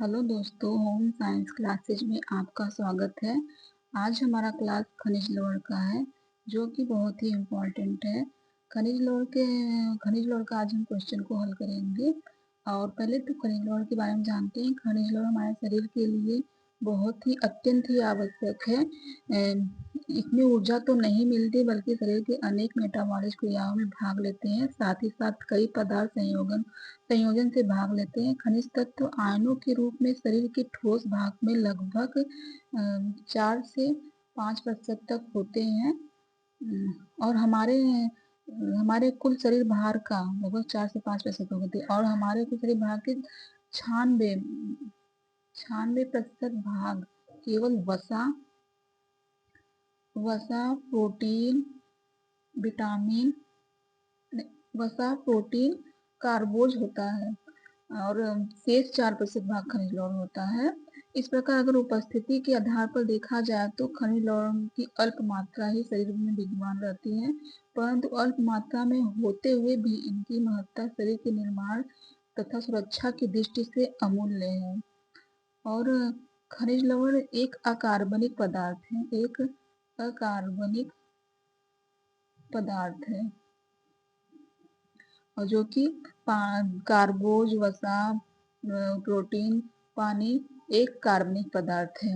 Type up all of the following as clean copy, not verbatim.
Hello दोस्तों, home science classes में आपका स्वागत है। आज हमारा क्लास खनिज लवण का है, जो कि बहुत ही इम्पोर्टेंट है। खनिज लवण का आज हम क्वेश्चन को हल करेंगे। और पहले तो खनिज लवण के बारे में जानते हैं। खनिज लवण हमारे शरीर के लिए बहुत ही अत्यंत ही आवश्यक है। इसमें ऊर्जा तो नहीं मिलती, बल्कि शरीर के अनेक मेटाबॉलिक क्रियाओं में भाग लेते हैं। साथ ही साथ कई पदार्थ संयोजन से भाग लेते हैं। खनिज तत्व आयनों के रूप में शरीर के ठोस भाग में लगभग 4 से 5% तक होते हैं। और हमारे कुल शरीर भार का लगभग 4 से 5% होते हैं। और हमारे कुल शरीर भार के 96% भाग केवल वसा, प्रोटीन, विटामिन वसा, प्रोटीन, कार्बोज होता है। और शेष 4% भाग खनिज लवण होता है। इस प्रकार अगर उपस्थिति के आधार पर देखा जाए तो खनिज लवण की अल्प मात्रा ही शरीर में विद्यमान रहती है, परंतु अल्प मात्रा में होते हुए भी इनकी महत्ता शरीर के निर्माण तथा सुरक्षा की दृष्टि से अमूल्य है। और खनिज लवण एक अकार्बनिक पदार्थ है, और जो कि कार्बोज, वसा, प्रोटीन, पानी एक कार्बनिक पदार्थ है।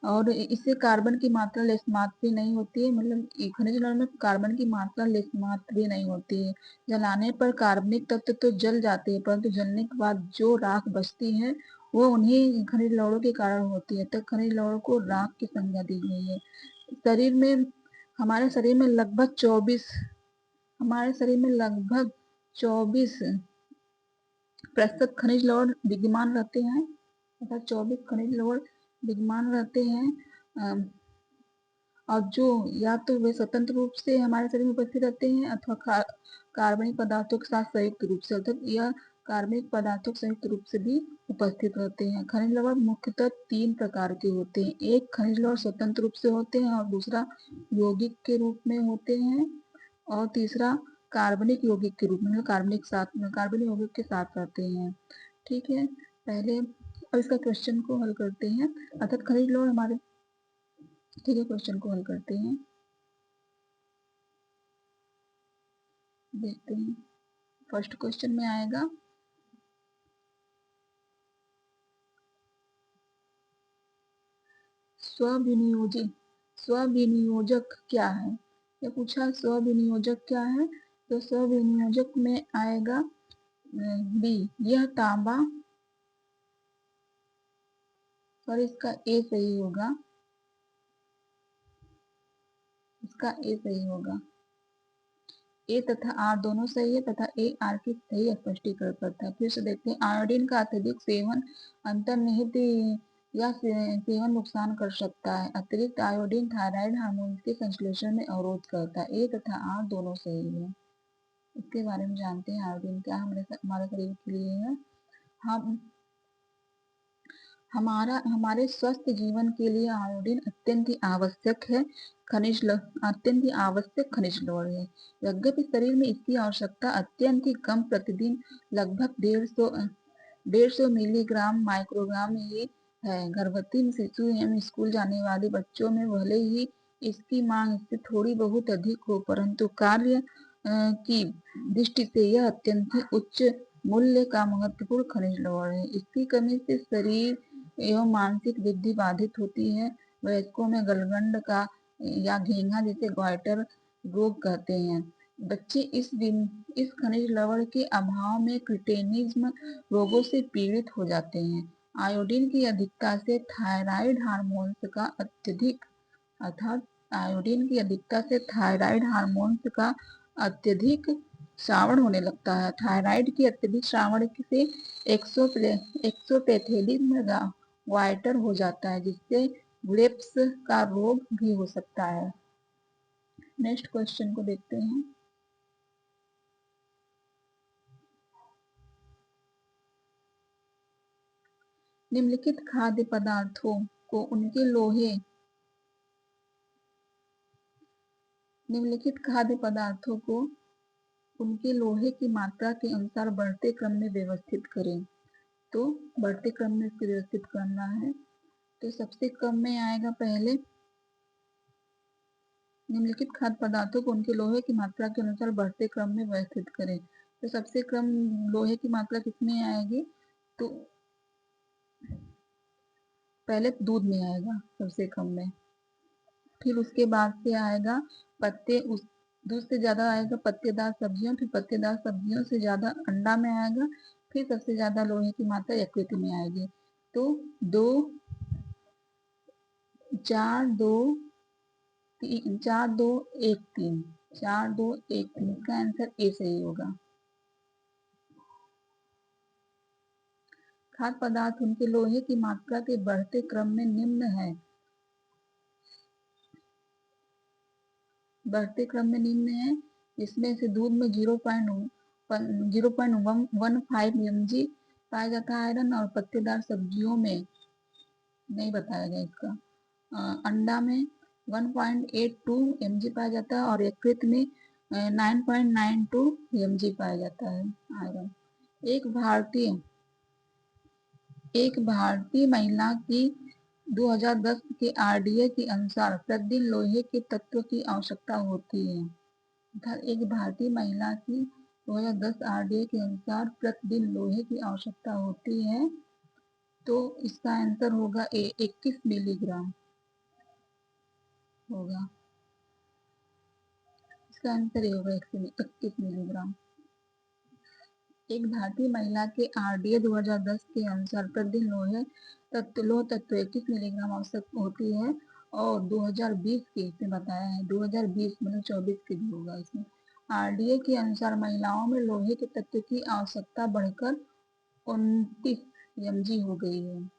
और इससे कार्बन की मात्रा लेशमात्र भी नहीं होती है। मतलब खनिज लवण में कार्बन की मात्रा लेशमात्र भी नहीं होती है। जलाने पर कार्बनिक तत्व तो जल जाते हैं, परंतु जलने के बाद जो राख बचती है वो उन्हीं खनिज लवणों के कारण होती है। तो खनिज लवण को राख की संज्ञा दी गई है। शरीर में हमारे शरीर में लगभग 24% खनिज लवण विद्यमान रहते हैं, तथा 24 खनिज लवण विद्यमान रहते हैं। और जो या तो वे स्वतंत्र रूप से हमारे शरीर में उपस्थित रहते हैं, अथवा कार्बनिक पदार्थों के साथ संयुक्त रूप से, अर्थात यह कार्बनिक पदार्थों के संयुक्त रूप से भी उपस्थित रहते हैं। खनिज लवण मुख्यतः 3 प्रकार के होते हैं। एक खनिज लवण स्वतंत्र रूप से होते हैं, और दूसरा यौगिक के रूप में होते हैं, और तीसरा कार्बनिक यौगिक के रूप में, कार्बनिक यौगिक के साथ रहते हैं। ठीक है, पहले अब इसका क्वेश्चन को हल करते हैं। अर्थात खनिज लवण हमारे, ठीक है, क्वेश्चन को हल करते हैं। देखते हैं, फर्स्ट क्वेश्चन में आएगा स्वविनियोजक क्या है। ये पूछा स्वविनियोजक क्या है, तो स्वविनियोजक में आएगा बी, यह तांबा, और इसका ए सही होगा, ए तथा आर दोनों सही है, तथा ए आर की सही स्पष्टीकरण करता है। फिर से देखते हैं, आयोडीन का अत्यधिक सेवन अंतर्निहित या सेवन नुकसान कर सकता है। अतिरिक्त आयोडीन थायराइड हार्मोन के संश्लेषण में अवरोध करता है। ए तथा आर दोनों सही है। इसके बारे में जानते हैं, आयोडीन क्या हमारे शरीर के लिए है। हम हमारे स्वस्थ जीवन के लिए आयोडीन अत्यंत ही आवश्यक खनिज लवण है। यद्यपि शरीर में इसकी आवश्यकता अत्यंत ही कम, प्रतिदिन लगभग 150 मिलीग्राम माइक्रोग्राम ही है। गर्भवती शिशु एवं स्कूल जाने वाले बच्चों में भले ही इसकी मांग इससे थोड़ी बहुत अधिक हो, परंतु कार्य की दृष्टि से यह अत्यंत ही उच्च मूल्य का महत्वपूर्ण खनिज लवण है। इसकी कमी से शरीर एवं मानसिक वृद्धि बाधित होती है। वयस्कों में गलगंड का या घेंघा, जिसे ग्वाइटर रोग कहते हैं। बच्चे इस खनिज लवण के अभाव में क्रिटेनिज्म रोगों से पीड़ित हो जाते हैं। आयोडीन की अधिकता से थायराइड हार्मोन्स का अत्यधिक अर्थात आयोडीन की अधिकता से थायराइड हार्मोन्स का अत्यधिक श्रावण होने लगता है। थायराइड की अत्यधिक श्रावण से एक्सोपैथिक वाइटर हो जाता है, जिससे ग्रेव्स का रोग भी हो सकता है। नेक्स्ट क्वेश्चन को देखते हैं। निम्नलिखित खाद्य पदार्थों को उनके लोहे निम्नलिखित खाद्य पदार्थों को उनके लोहे की मात्रा के अनुसार बढ़ते क्रम में व्यवस्थित करें। तो बढ़ते क्रम में इसको व्यवस्थित करना है। तो सबसे कम में आएगा पहले निम्नलिखित खाद्य पदार्थों को उनके लोहे की मात्रा के अनुसार बढ़ते क्रम में व्यवस्थित करें। तो सबसे कम लोहे की मात्रा किसमें आएगी? तो पहले दूध में आएगा सबसे कम में, फिर उसके बाद से आएगा पत्ते, उस दूध से ज्यादा आएगा पत्तेदार सब्जियों, फिर पत्तेदार सब्जियों से ज्यादा अंडा में आएगा, फिर सबसे ज्यादा लोहे की मात्रा यकृत में आएगी। तो 2 4 2 4 2 1 3 4 2 1 3 इसका आंसर ए सही होगा। खाद्य पदार्थ उनके लोहे की मात्रा के बढ़ते क्रम में निम्न है। बढ़ते क्रम में निम्न है, इसमें से दूध में 0.15 mg पाया जाता है आयरन, और पत्तेदार सब्जियों में नहीं बताया गया इसका। अंडा में 1.82 mg पाया जाता है, और यकृत में 9.92 mg पाया जाता है आयरन। एक भारतीय महिला की 2010 के आरडीए के अनुसार प्रतिदिन लोहे के तत्व की आवश्यकता होती है। एक भारतीय महिला की 2010 आरडीए के अनुसार प्रतिदिन लोहे की आवश्यकता होती है। तो इसका आंसर होगा 21 मिलीग्राम होगा। इसका आंसर ये होगा 21 मिलीग्राम। एक भारतीय महिला के आरडीए 2010 के अनुसार प्रतिदिन लोह तत्व 21 मिलीग्राम आवश्यक होती है, और 2020 के इसमें बताया है, 2020 मतलब 24 के भी होगा इसमें। आरडीए के अनुसार महिलाओं में लोहे के तत्व की आवश्यकता बढ़कर 29 mg हो गई है,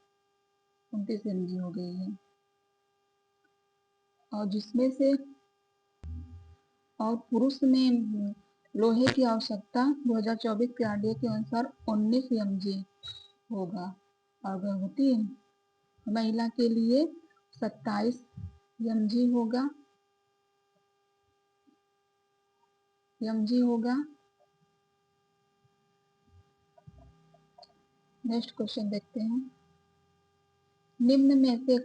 29 mg हो गई है, और जिसमें से और पुरुष में लोहे की आवश्यकता 2024 के आरडीए के अनुसार 19 mg होगा, और गर्भवती महिला के लिए 27 mg होगा। नेक्स्ट क्वेश्चन देखते हैं। निम्न में से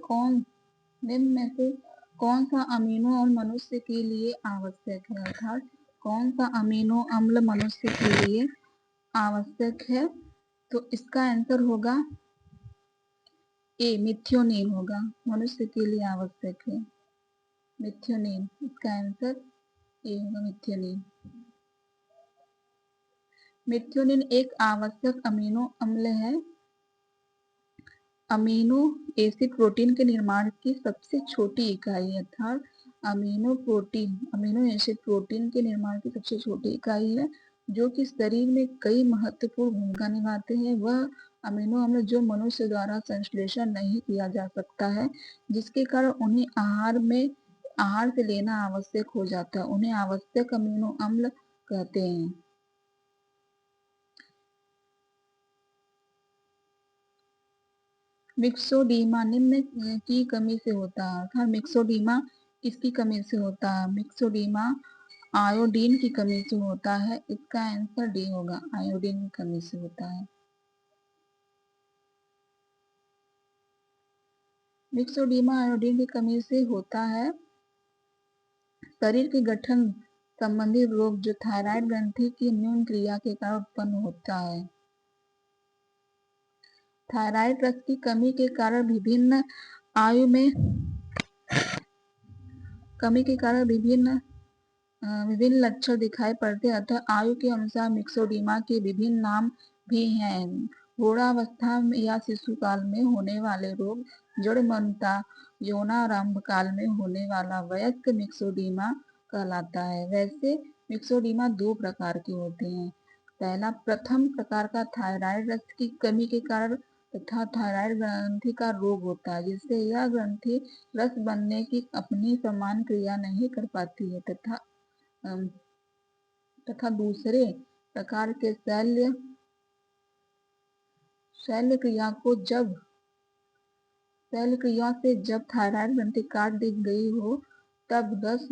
कौन सा अमीनो अम्ल मनुष्य के लिए आवश्यक है? अर्थात कौन सा अमीनो अम्ल मनुष्य के लिए आवश्यक है? तो इसका आंसर होगा ए, मिथ्योनिन होगा, मनुष्य के लिए आवश्यक है मिथ्योनिन। इसका आंसर ए होगा, मिथ्योनिन। मिथ्योनिन एक आवश्यक अमीनो अम्ल है। अमीनो एसिड प्रोटीन के निर्माण की सबसे छोटी इकाई, अर्थात अमीनो एसिड प्रोटीन के निर्माण की सबसे छोटी इकाई है, जो कि शरीर में कई महत्वपूर्ण भूमिका निभाते हैं। वह अमीनो अम्ल जो मनुष्य द्वारा संश्लेषण नहीं किया जा सकता है, जिसके कारण उन्हें आहार से लेना आवश्यक हो जाता है, उन्हें आवश्यक अमीनो अम्ल कहते हैं। मिक्सोडीमा निम्न की कमी से होता है, अर्थात मिक्सोडीमा किसकी कमी से होता है? मिक्सोडीमा आयोडीन की कमी से होता है। इसका आंसर डी होगा, आयोडीन की कमी से होता है। मिक्सोडीमा आयोडीन की कमी से होता है। शरीर के गठन संबंधी रोग जो थायराइड ग्रंथि की न्यून क्रिया के कारण उत्पन्न होता है। थायराइड रक्त की कमी के कारण विभिन्न आयु में कमी के कारण विभिन्न लक्षण दिखाई पड़ते हैं, अतः आयु के अनुसार मिक्सोडीमा के विभिन्न नाम भी हैं। प्रौढ़ावस्था या शिशु काल में होने वाले रोग, जड़मनता यौनारंभ काल में होने वाला वयस्क मिक्सोडीमा कहलाता है। वैसे मिक्सोडीमा 2 प्रकार के होते हैं। प्रथम प्रकार का थायराइड रक्त की कमी के कारण तथा थायराइड ग्रंथि का रोग होता है, जिससे यह ग्रंथि रस बनने की अपनी समान क्रिया नहीं कर पाती है, तथा दूसरे प्रकार के शल्य क्रिया से जब थायराइड ग्रंथि काट दी गई हो, तब रस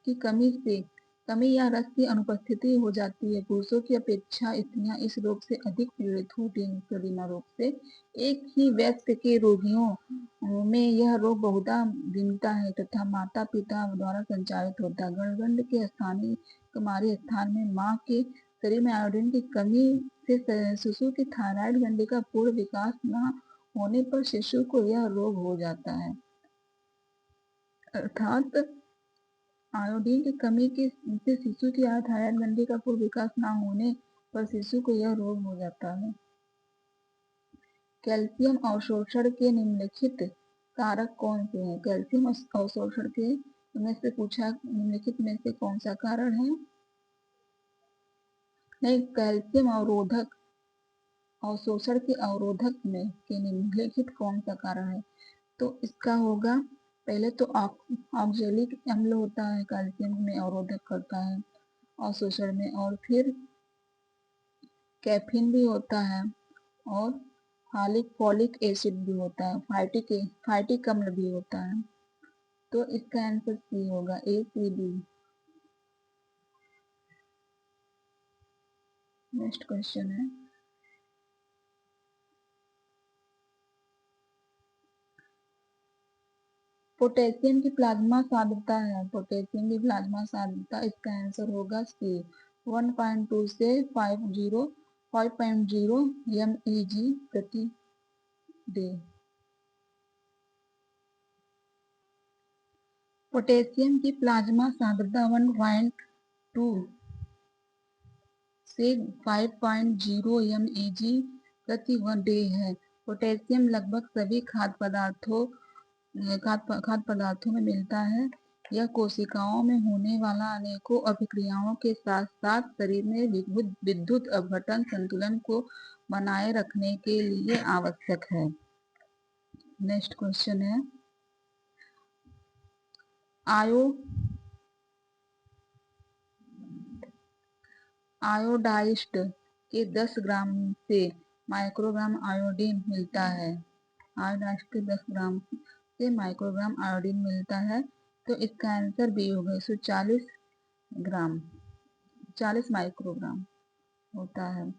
की कमी से कमी या रस की अनुपस्थिति हो जाती है। पुरुषों की अपेक्षा स्त्रियां इस रोग से अधिक पीड़ित होती हैं, इंसुलिना रोग से। एक ही वयस्क के रोगियों में यह रोग बहुधा भिन्नता है तथा माता पिता द्वारा संचालित होता है। गलगंड के स्थानीय कुमारी स्थान में मां के शरीर में आयोडीन की कमी से शिशु की थायराइड ग्रंथि का पूर्ण विकास न होने पर शिशु को यह रोग हो जाता है। अर्थात आयोडीन की कमी से शिशु की थायराइड ग्रंथि का पूर्ण विकास न होने पर शिशु को यह रोग हो जाता है। कैल्शियम अवशोषण के निम्नलिखित कारक कौन से हैं? कैल्शियम अवशोषण के में से पूछा, निम्नलिखित में से कौन सा कारण है? नहीं, कैल्शियम अवरोधक अवशोषण के अवरोधक में के निम्नलिखित कौन सा कारण है? तो इसका होगा, पहले तो ऑक्जेलिक अम्ल होता है, कैल्शियम में अवरोधक करता है अवशोषण में, और फिर कैफीन भी होता है, और फॉलिक एसिड भी होता है, फाइटिक अम्ल भी होता है। तो इसका आंसर सी होगा, ए सी डी। नेक्स्ट क्वेश्चन है, पोटेशियम की प्लाज्मा सांद्रता है। पोटेशियम की प्लाज्मा सांद्रता, इसका आंसर होगा सी, 1.2 से 5.0 mEg प्रति डे। पोटेशियम की प्लाज्मा सांद्रता 1.2 से 5.0 mEg प्रति डे है। पोटेशियम लगभग सभी खाद्य पदार्थों में मिलता है। यह कोशिकाओं में होने वाला अनेकों अभिक्रियाओं के साथ साथ शरीर में विद्युत अपघटन संतुलन को बनाए रखने के लिए आवश्यक है। नेक्स्ट क्वेश्चन है, आयोडाइज्ड के 10 ग्राम से माइक्रोग्राम आयोडीन मिलता है। आयोडाइज्ड के 10 ग्राम से माइक्रोग्राम आयोडीन मिलता है। तो इसका आंसर बी होगा, 140 ग्राम, 40 माइक्रोग्राम होता है।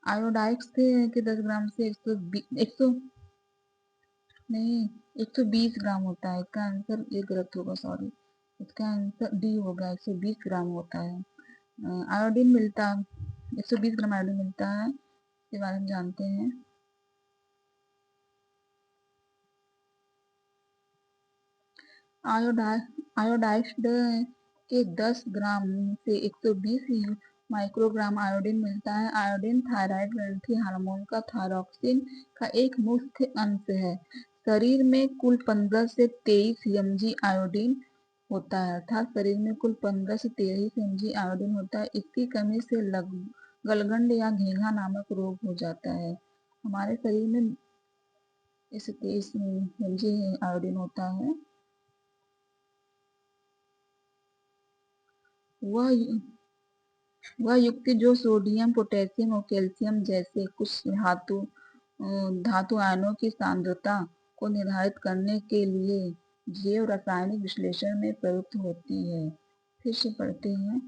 आयोडाइज्ड के 10 ग्राम से 120 ग्राम होता है। इसका आंसर ये गलत होगा, सॉरी, इसका आंसर डी होगा, 120 ग्राम होता है। आयोडीन मिलता 120 ग्राम आयोडीन मिलता है, इसके बारे में जानते हैं। आयोडाइज्ड के 10 ग्राम से 120 माइक्रोग्राम आयोडीन मिलता है। आयोडीन थायराइड ग्रंथि हार्मोन का थायरॉक्सिन का एक मुख्य अंश है। शरीर में कुल 15 से 23 mg आयोडीन होता है, अर्थात शरीर में कुल 15 से 23 mg आयोडीन होता है। इसकी कमी से गलगंड या घेंघा नामक रोग हो जाता है। हमारे शरीर में इस 23 mg आयोडीन होता है। वह युक्ति जो सोडियम, पोटेशियम और कैल्शियम जैसे कुछ धातु आयनों की सांद्रता को निर्धारित करने के लिए जैव रासायनिक विश्लेषण में प्रयुक्त होती है। फिर से पढ़ते हैं,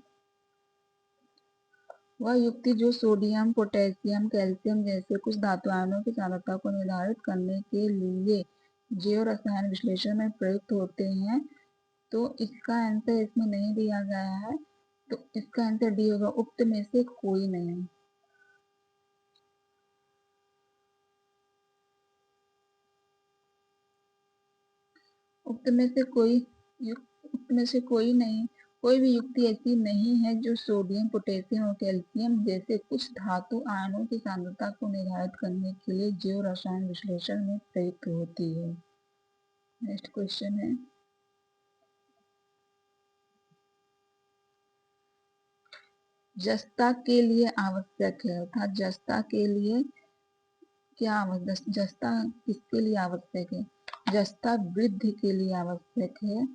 वह युक्ति जो सोडियम, पोटेशियम, कैल्शियम जैसे कुछ धातु आयनों की सांद्रता को निर्धारित करने के लिए जैव रसायन विश्लेषण में प्रयुक्त होते हैं। तो इसका आंसर इसमें नहीं दिया गया है, तो इसका आंसर डी होगा, उक्त में से कोई नहीं। उक्त में से कोई नहीं, कोई भी युक्ति ऐसी नहीं है जो सोडियम, पोटेशियम और कैल्शियम जैसे कुछ धातु आयनों की सांद्रता को निर्धारित करने के लिए जैव रसायन विश्लेषण में प्रयुक्त होती है। नेक्स्ट क्वेश्चन है, जस्ता के लिए आवश्यक है, अर्थात जस्ता के लिए क्या आवश्यक, जस्ता किसके लिए आवश्यक है? जस्ता वृद्धि के लिए आवश्यक है।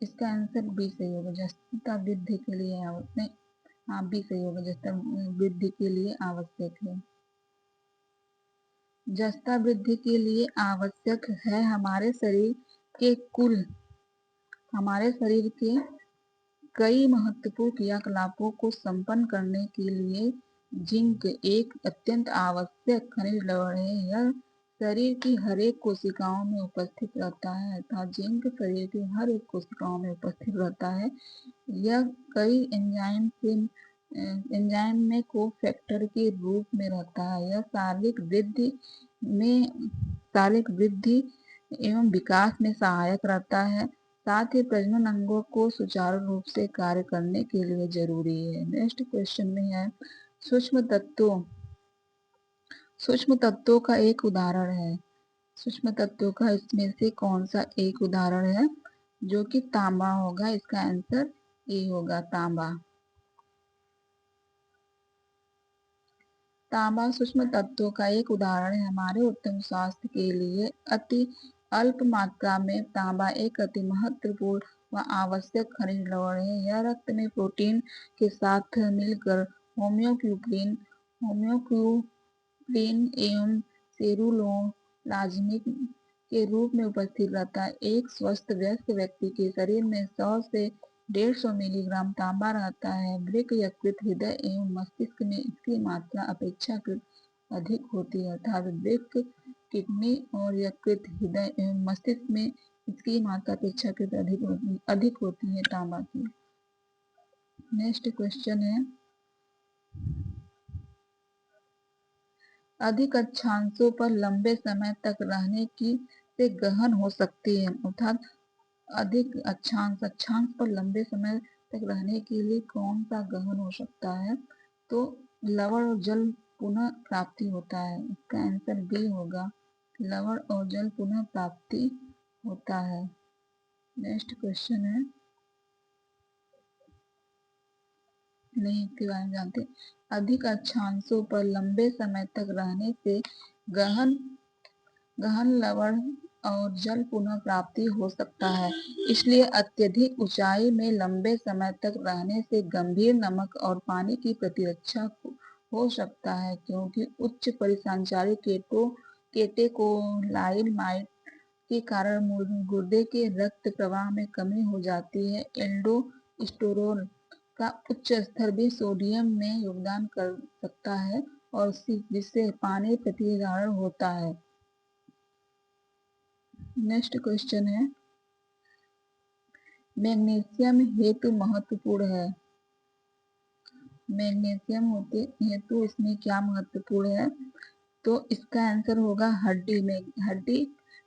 इसका आंसर बी सही होगा, जस्ता वृद्धि के लिए आवश्यक, हाँ बी सही होगा, जस्ता वृद्धि के लिए आवश्यक है। जस्ता वृद्धि के लिए आवश्यक है हमारे शरीर के कई महत्वपूर्ण क्रियाकलापों को संपन्न करने के लिए जिंक एक अत्यंत आवश्यक खनिज लवण है। यह शरीर की हर एक कोशिकाओं में उपस्थित रहता है, अर्थात जिंक शरीर की हर एक कोशिकाओं में उपस्थित रहता है। यह कई एंजाइम में कोफैक्टर के रूप में रहता है। यह शारीरिक वृद्धि एवं विकास में सहायक रहता है, साथ ही प्रजनन अंगों को सुचारू रूप से कार्य करने के लिए जरूरी है। नेक्स्ट क्वेश्चन में है सूक्ष्म तत्वों। सूक्ष्म तत्वों का एक उदाहरण है। सूक्ष्म तत्वों का इसमें से कौन सा एक उदाहरण है? जो कि तांबा होगा। इसका आंसर ए होगा, तांबा। तांबा सूक्ष्म तत्वों का एक उदाहरण है। हमारे उत्तम स्वास्थ्य के लिए अति अल्प मात्रा में तांबा एक अति महत्वपूर्ण व आवश्यक खनिज लवण है। यह रक्त में प्रोटीन के साथ मिलकर होम्योग्लोबिन एवं सेरुलोप्लाज्मिक के रूप में उपस्थित रहता है। एक स्वस्थ वयस्क व्यक्ति के शरीर में 100 से 150 मिलीग्राम तांबा रहता है। वृक्क, यकृत, हृदय एवं मस्तिष्क में इसकी मात्रा अपेक्षाकृत अधिक होती है, अर्थात वृक्क, किडनी और यकृत, हृदय एवं मस्तिष्क में इसकी मात्रा अपेक्षाकृत अधिक होती है तांबा की। नेक्स्ट क्वेश्चन है अधिक अक्षांशों पर लंबे समय तक रहने की से गहन हो सकती है, अर्थात अधिक अक्षांश पर लंबे समय तक रहने के लिए कौन सा गहन हो सकता है? तो लवण और जल पुनः प्राप्ति होता है। इसका आंसर बी होगा, लवण और जल पुनः प्राप्ति होता है। नेक्स्ट क्वेश्चन है, नहीं इसके बारे में जानते। अधिक अक्षांशों पर लंबे समय तक रहने से गहन लवण और जल पुनः प्राप्ति हो सकता है। इसलिए अत्यधिक ऊंचाई में लंबे समय तक रहने से गंभीर नमक और पानी की प्रतिरक्षा हो सकता है, क्योंकि उच्च परिसंचारी केटेकोलाइड के कारण गुर्दे के रक्त प्रवाह में कमी हो जाती है। एल्डोस्टेरोन का उच्च स्तर भी सोडियम में योगदान कर सकता है और जिससे पानी प्रतिधारण होता है। नेक्स्ट क्वेश्चन है मैग्नीशियम हेतु महत्वपूर्ण है। मैग्नीशियम हेतु इसमें क्या महत्वपूर्ण है? तो इसका आंसर होगा हड्डी।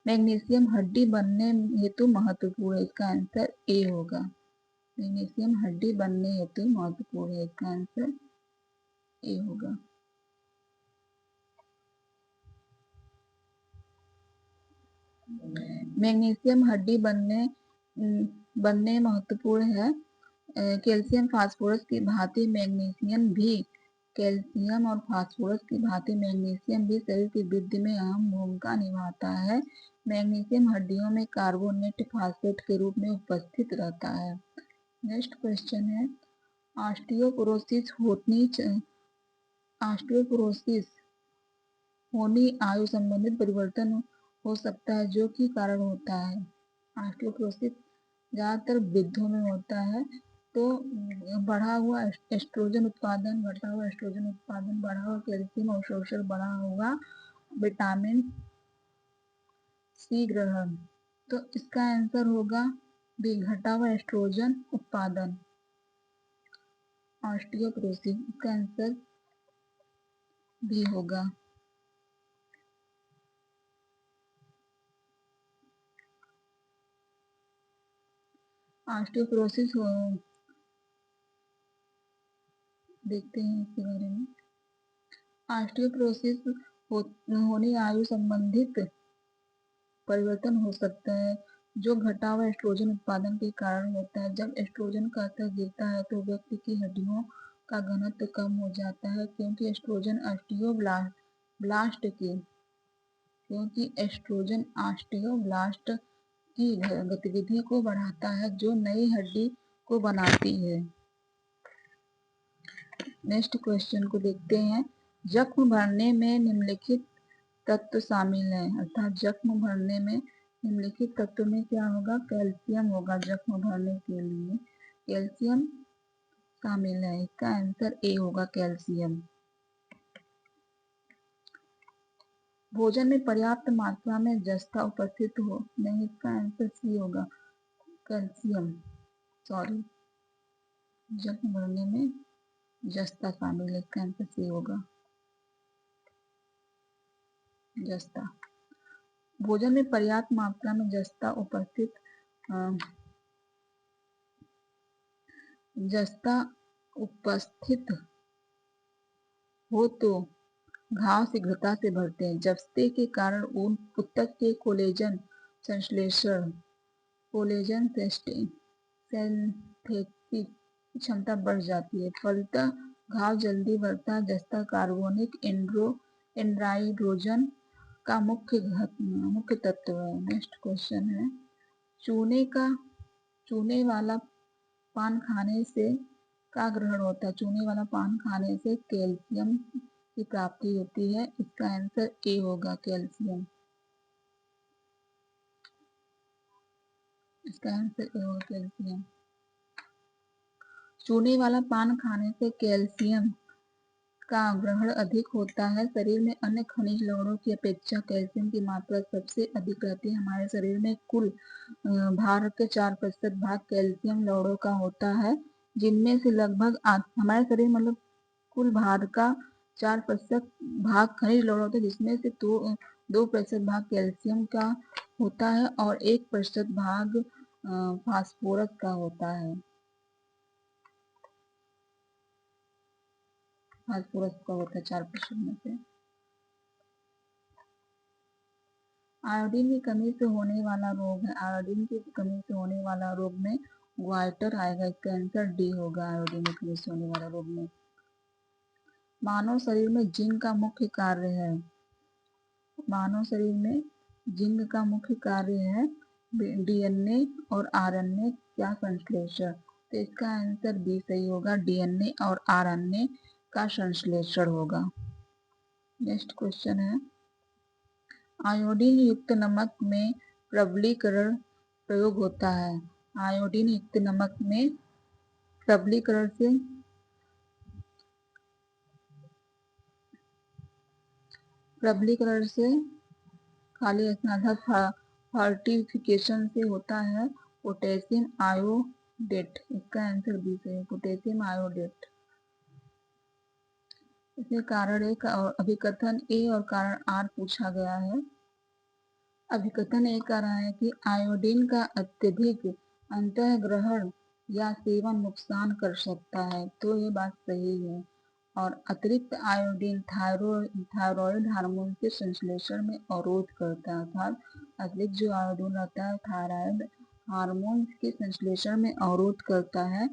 मैग्नीशियम हड्डी बनने हेतु महत्वपूर्ण है। इसका आंसर ए होगा। मैग्नीशियम हड्डी बनने हेतु महत्वपूर्ण है। इसका आंसर ए होगा। मैग्नीशियम हड्डी बनने महत्वपूर्ण है। कैल्शियम फास्फोरस की भांति मैग्नीशियम भी कैल्शियम और फास्फोरस की भांति मैग्नीशियम भी शरीर की वृद्धि में अहम भूमिका निभाता है। मैग्नीशियम हड्डियों में कार्बोनेट फास्फेट के रूप में उपस्थित रहता है। नेक्स्ट क्वेश्चन है ऑस्टियोपोरोसिस होनी आयु संबंधित परिवर्तन हो सकता है, जो कि कारण होता है। ऑस्टियोपोरोसिस ज्यादातर वृद्धों में होता है। तो बढ़ा हुआ एस्ट्रोजन उत्पादन, घटा हुआ एस्ट्रोजन उत्पादन, बढ़ा हुआ कैल्शियम अवशोषण, बढ़ा हुआ विटामिन सी ग्रहण। तो इसका आंसर होगा बी, घटा हुआ एस्ट्रोजन उत्पादन। ऑस्टियोपोरोसिस इसका आंसर बी होगा। ऑस्टियोपोरोसिस देखते हैं इसके बारे में। ऑस्टियोपोरोसिस होने आयु संबंधित परिवर्तन हो सकता है, जो घटा हुआ एस्ट्रोजन उत्पादन के कारण होता है। जब एस्ट्रोजन का स्तर गिरता है तो व्यक्ति की हड्डियों का घनत्व कम हो जाता है, क्योंकि एस्ट्रोजन ऑस्टियोब्लास्ट की गतिविधि को बढ़ाता है, जो नई हड्डी को बनाती है। नेक्स्ट क्वेश्चन को देखते हैं। जख्म भरने में निम्नलिखित तत्व शामिल हैं, अर्थात जख्म भरने में निम्नलिखित तत्व में क्या होगा? कैल्शियम होगा जख्म भरने के लिए। कैल्शियम शामिल है। इसका आंसर ए होगा कैल्शियम। भोजन में पर्याप्त मात्रा में जस्ता उपस्थित हो, नहीं, इसका आंसर सी होगा कैल्शियम, सॉरी, जख्म बढ़ने में जस्ता शामिल है, इसका आंसर सी होगा जस्ता। भोजन में पर्याप्त मात्रा में जस्ता उपस्थित हो तो घाव शीघ्रता से भरते हैं। जस्ते के कारण ऊतक के कोलेजन संश्लेषण सिंथेसिस की क्षमता बढ़ जाती है, फलतः घाव जल्दी बढ़ता है। जस्ता कार्बनिक एंड्राइडोजन का मुख्य तत्व है। नेक्स्ट क्वेश्चन है, चूने वाला पान खाने से का ग्रहण होता है? चूने वाला पान खाने से कैल्शियम की प्राप्ति होती है। इसका आंसर ए होगा कैल्शियम। इसका आंसर ए होगा कैल्शियम। चूने वाला पान खाने से कैल्शियम का ग्रहण अधिक होता है। शरीर में अन्य खनिज लवणों की अपेक्षा कैल्शियम की मात्रा सबसे अधिक रहती है। हमारे शरीर में कुल भार के 4% भाग कैल्शियम लवणों का होता है, जिनमें से लगभग हमारे शरीर मतलब कुल भार का 4% भाग खनिज लवण होता है, जिसमें से 2% भाग कैल्शियम का होता है और 1% भाग फास्फोरस का होता है। फास्फोरस का होता है 4% में से। आयोडीन की कमी से होने वाला रोग है। आयोडीन की कमी से होने वाला रोग में ग्वाइटर आएगा। इसका आंसर डी होगा आयोडीन की कमी से होने वाला रोग में। मानव शरीर में जिंक का मुख्य कार्य है। मानव शरीर में जिंक का मुख्य कार्य है डीएनए और आरएनए का संश्लेषण। तो इसका आंसर बी सही होगा, डीएनए और आरएनए का संश्लेषण होगा। नेक्स्ट क्वेश्चन है, आयोडीन युक्त नमक में प्रबलीकरण प्रयोग होता है। आयोडीन युक्त नमक में प्रबलीकरण से खाली फॉर्टिफिकेशन से होता है पोटेशियम आयोडेट। इसका आंसर बी सही है, पोटेशियम आयोडेट। इसमें कारण ए और अभिकथन ए और कारण आर पूछा गया है। अभिकथन ए कह रहा है कि आयोडीन का अत्यधिक अंतःग्रहण या सेवन नुकसान कर सकता है, तो ये बात सही है। और अतिरिक्त आयोडीन थायराइड हार्मोन के संश्लेषण में अवरोध करता है, अर्थात अतिरिक्त जो आयोडीन रहता है थायराइड हार्मोन के संश्लेषण में अवरोध करता है।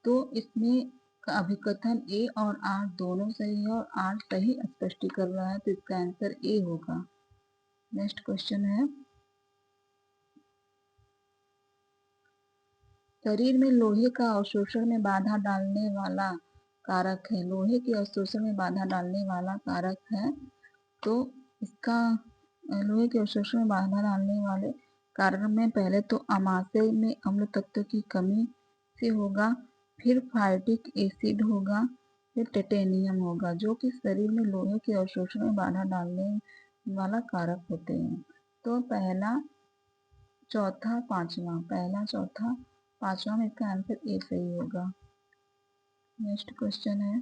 तो इसमें अभिकथन ए और आर दोनों सही है और आर सही स्पष्ट कर रहा है, तो इसका आंसर ए होगा। नेक्स्ट क्वेश्चन है, शरीर में लोहे का अवशोषण में बाधा डालने वाला कारक है। लोहे के अवशोषण में बाधा डालने वाला कारक है, तो इसका लोहे के अवशोषण में बाधा डालने वाले कारक में पहले तो अमाशय में अम्ल तत्व की कमी से होगा, फिर फाइटिक एसिड होगा, फिर टिटेनियम होगा, जो कि शरीर में लोहे के अवशोषण में बाधा डालने वाला कारक होते हैं। तो पहला चौथा पांचवा, पहला चौथा पांचवा में इसका आंसर ए सही होगा। नेक्स्ट क्वेश्चन है,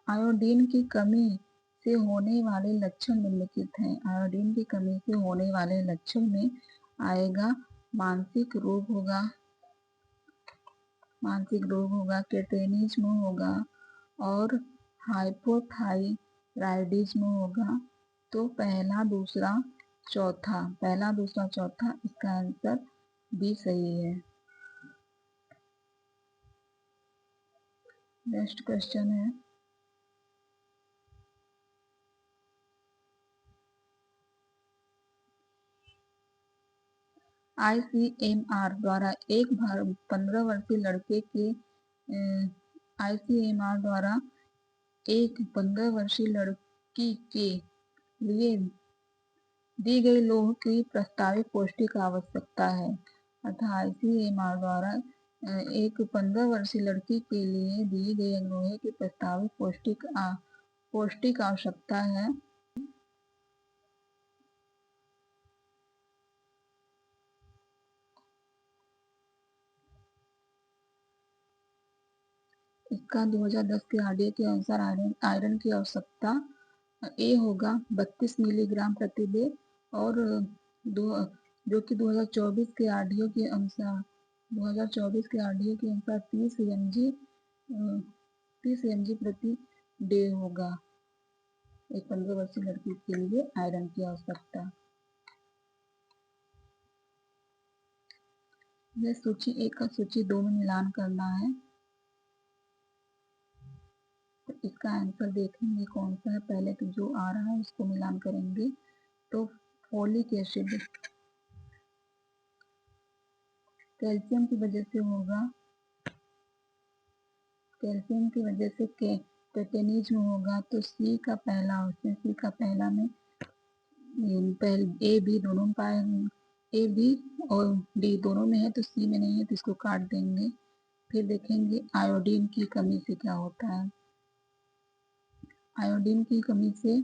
आयोडीन की कमी से होने वाले लक्षण निम्नलिखित हैं। आयोडीन की कमी से होने वाले लक्षण में आएगा मानसिक रोग होगा, केटेनिज्म होगा और हाइपोथायराइडिज्म होगा। तो पहला दूसरा चौथा इसका आंसर बी सही है। नेक्स्ट क्वेश्चन है, आईसीएमआर द्वारा एक 15 वर्षीय लड़के के आईसीएमआर द्वारा एक 15 वर्षीय लड़की के लिए दी गई लौह की प्रस्तावित पौष्टिक आवश्यकता है। अतः ICMR द्वारा एक 15 वर्षीय लड़की के लिए दी गई लोहे की प्रस्तावित पौष्टिक आवश्यकता है। इसका 2010 के RDA के अनुसार आयरन की आवश्यकता ए होगा 32 मिलीग्राम प्रति डे और जो कि 2024 के RDO के अनुसार 30 mg प्रति डे होगा एक 15 वर्षीय लड़की के लिए आयरन की आवश्यकता। यह सूची 1 का सूची 2 में मिलान करना है। तो इसका आंसर देखेंगे कौन सा है। पहले तो जो आ रहा है उसको मिलान करेंगे। तो फोलिक एसिड कैल्शियम की वजह से होगा, कैल्शियम की वजह से कैटेनिज्म होगा। तो सी का पहला ऑप्शन, सी का पहला में ए बी दोनों पाएंगे, ए बी और डी दोनों में है तो सी में नहीं है तो इसको काट देंगे। फिर देखेंगे आयोडीन की कमी से क्या होता है। आयोडीन की कमी से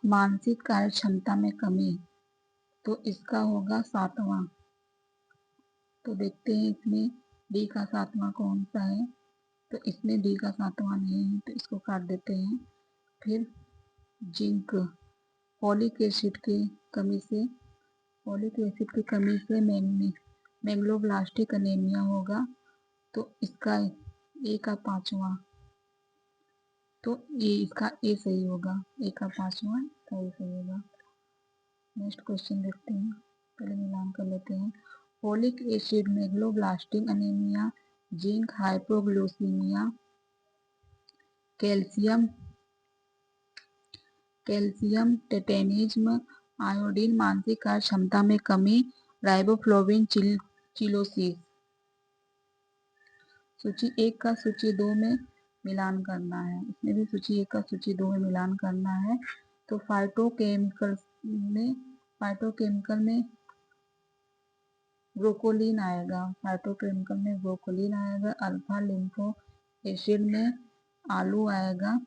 मानसिक कार्य क्षमता में कमी, तो इसका होगा 7वां। तो देखते हैं इसमें डी का 7वां कौन सा है। तो इसमें डी का 7वां नहीं है तो इसको काट देते हैं। फिर जिंक, फॉलिक एसिड की कमी से, फॉलिक एसिड की कमी से मेगलोब्लास्टिक अनीमिया होगा। तो इसका ए का 5वां, तो ये इसका ए सही होगा, ए का 5वां इसका ए सही होगा। नेक्स्ट क्वेश्चन देखते हैं, पहले मिलान कर लेते हैं। Folic acid, megaloblastic anaemia, zinc hypoglycaemia, calcium tetanism, iodine मानसिक कार्य क्षमता में कमी, राइबोफ्लोविन चिलोसिस। सूची 1 का सूची 2 में मिलान करना है। इसमें भी सूची 1 का सूची 2 में मिलान करना है। तो फाइटोकेमिकल में ब्रोकोलीन आएगा, फाइटोकेमिकल में ब्रोकोलीन आएगा। अल्फा लिम्फो एसिड में आलू आएगा,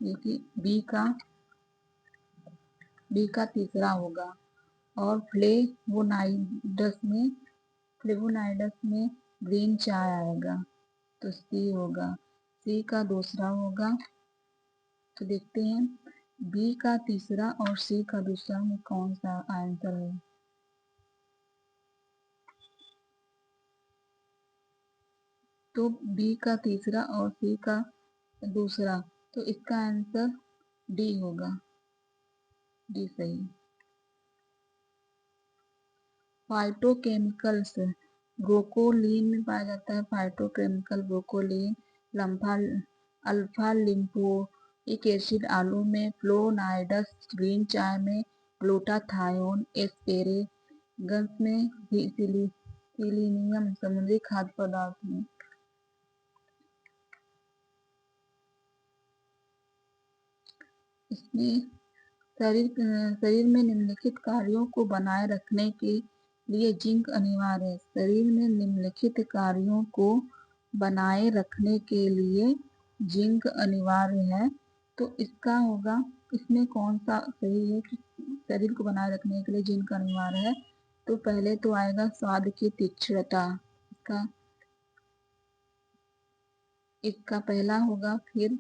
ये कि बी का तीसरा होगा। और फ्लेवोनाइड्स में ग्रीन चाय आएगा, तो सी होगा, सी का दूसरा होगा। तो देखते हैं बी का तीसरा और सी का दूसरा में कौन सा आंसर है। तो बी का तीसरा और सी का दूसरा, तो इसका आंसर डी होगा, डी सही। फाइटोकेमिकल्स, ब्रोकोलीन में पाया जाता है फाइटोकेमिकल ब्रोकोलीन। अल्फा लिम्फोइक एसिड आलू में, फ्लोनाइड्स ग्रीन चाय में, ग्लूटाथायोन एस्पेरेगस में, सिलीनियम समुद्री खाद्य पदार्थ में। इसमें शरीर में निम्नलिखित कार्यों को बनाए रखने के लिए जिंक अनिवार्य है। शरीर में निम्नलिखित कार्यों को बनाए रखने के लिए जिंक अनिवार्य है। तो इसका होगा, इसमें कौन सा सही है कि शरीर को बनाए रखने के लिए जिंक अनिवार्य है। तो पहले तो आएगा स्वाद की तीक्ष्णता, इसका पहला होगा। फिर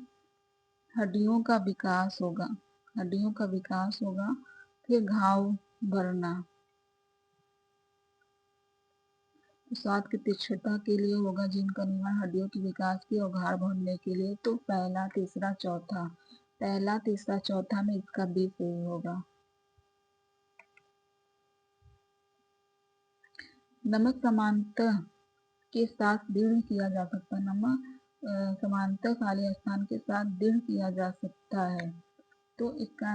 हड्डियों का विकास होगा, फिर घाव भरना। स्वाद की तीक्ष्णता के लिए होगा जिंक अनिवार्य, हड्डियों के विकास की और घाव भरने के लिए। तो पहला तीसरा चौथा में इसका बी सही होगा। नमक समानता के साथ दृढ़ किया जा सकता है, नमक समांतर खाली स्थान के साथ दृढ़ किया जा सकता है। तो इसका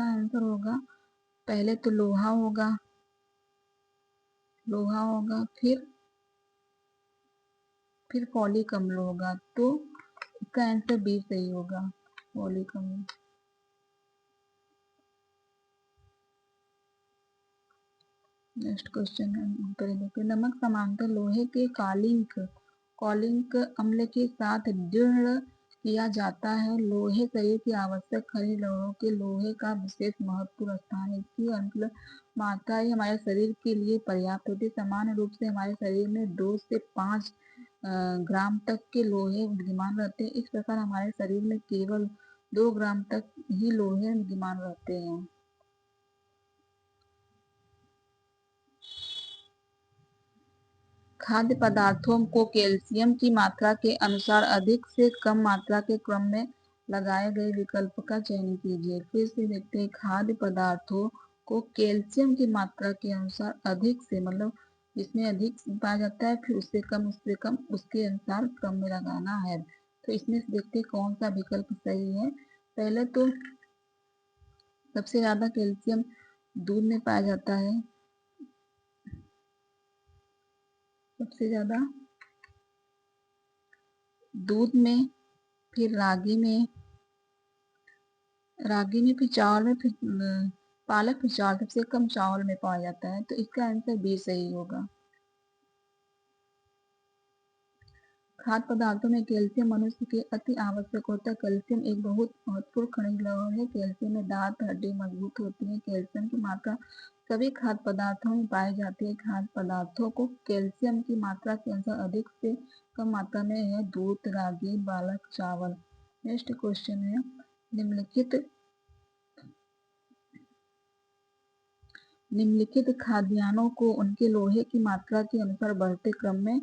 आंसर होगा पहले तो लोहा होगा, फिर फॉलिक अम्ल होगा। तो इसका आंसर बी सही होगा, फॉलिक अम्ल। नेक्स्ट क्वेश्चन है नमक समांतर लोहे के कॉलिंक अम्ल के साथ दृढ़ किया जाता है। लोहे शरीर की आवश्यक खनिज लवणों के लोहे का विशेष महत्वपूर्ण स्थान है। इसकी अनुकूल मात्रा ही हमारे शरीर के लिए पर्याप्त होती है। सामान्य रूप से हमारे शरीर में 2 से 5 ग्राम तक के लोहे विद्यमान रहते हैं। इस प्रकार हमारे शरीर में केवल 2 ग्राम तक ही लोहे विद्यमान रहते हैं। खाद्य पदार्थों को कैल्शियम की मात्रा के अनुसार अधिक से कम मात्रा के क्रम में लगाए गए विकल्प का चयन कीजिए। फिर से देखते हैं, खाद्य पदार्थों को कैल्शियम की मात्रा के अनुसार अधिक से मतलब जिसमें अधिक पाया जाता है, फिर उससे कम उसके अनुसार क्रम में लगाना है। तो इसमें से देखते हैं कौन सा विकल्प सही है। पहले तो सबसे ज्यादा कैल्शियम दूध में पाया जाता है। सबसे ज्यादा दूध में, फिर रागी में, फिर चावल में, फिर पालक, फिर चावल। सबसे कम चावल में पाया जाता है, तो इसका आंसर बी सही होगा। खाद्य पदार्थों में कैल्शियम मनुष्य के अति आवश्यक होता है। कैल्शियम एक बहुत महत्वपूर्ण खनिज लवण है। कैल्शियम में दांत हड्डी मजबूत होती है। कैल्शियम की मात्रा सभी खाद्य पदार्थों में पाई जाती है। खाद्य पदार्थों को कैल्शियम की मात्रा के अनुसार अधिक से कम मात्रा में है दूध, रागी, पालक, चावल। नेक्स्ट क्वेश्चन है, निम्नलिखित खाद्यान्नों को उनके लोहे की मात्रा के अनुसार बढ़ते क्रम में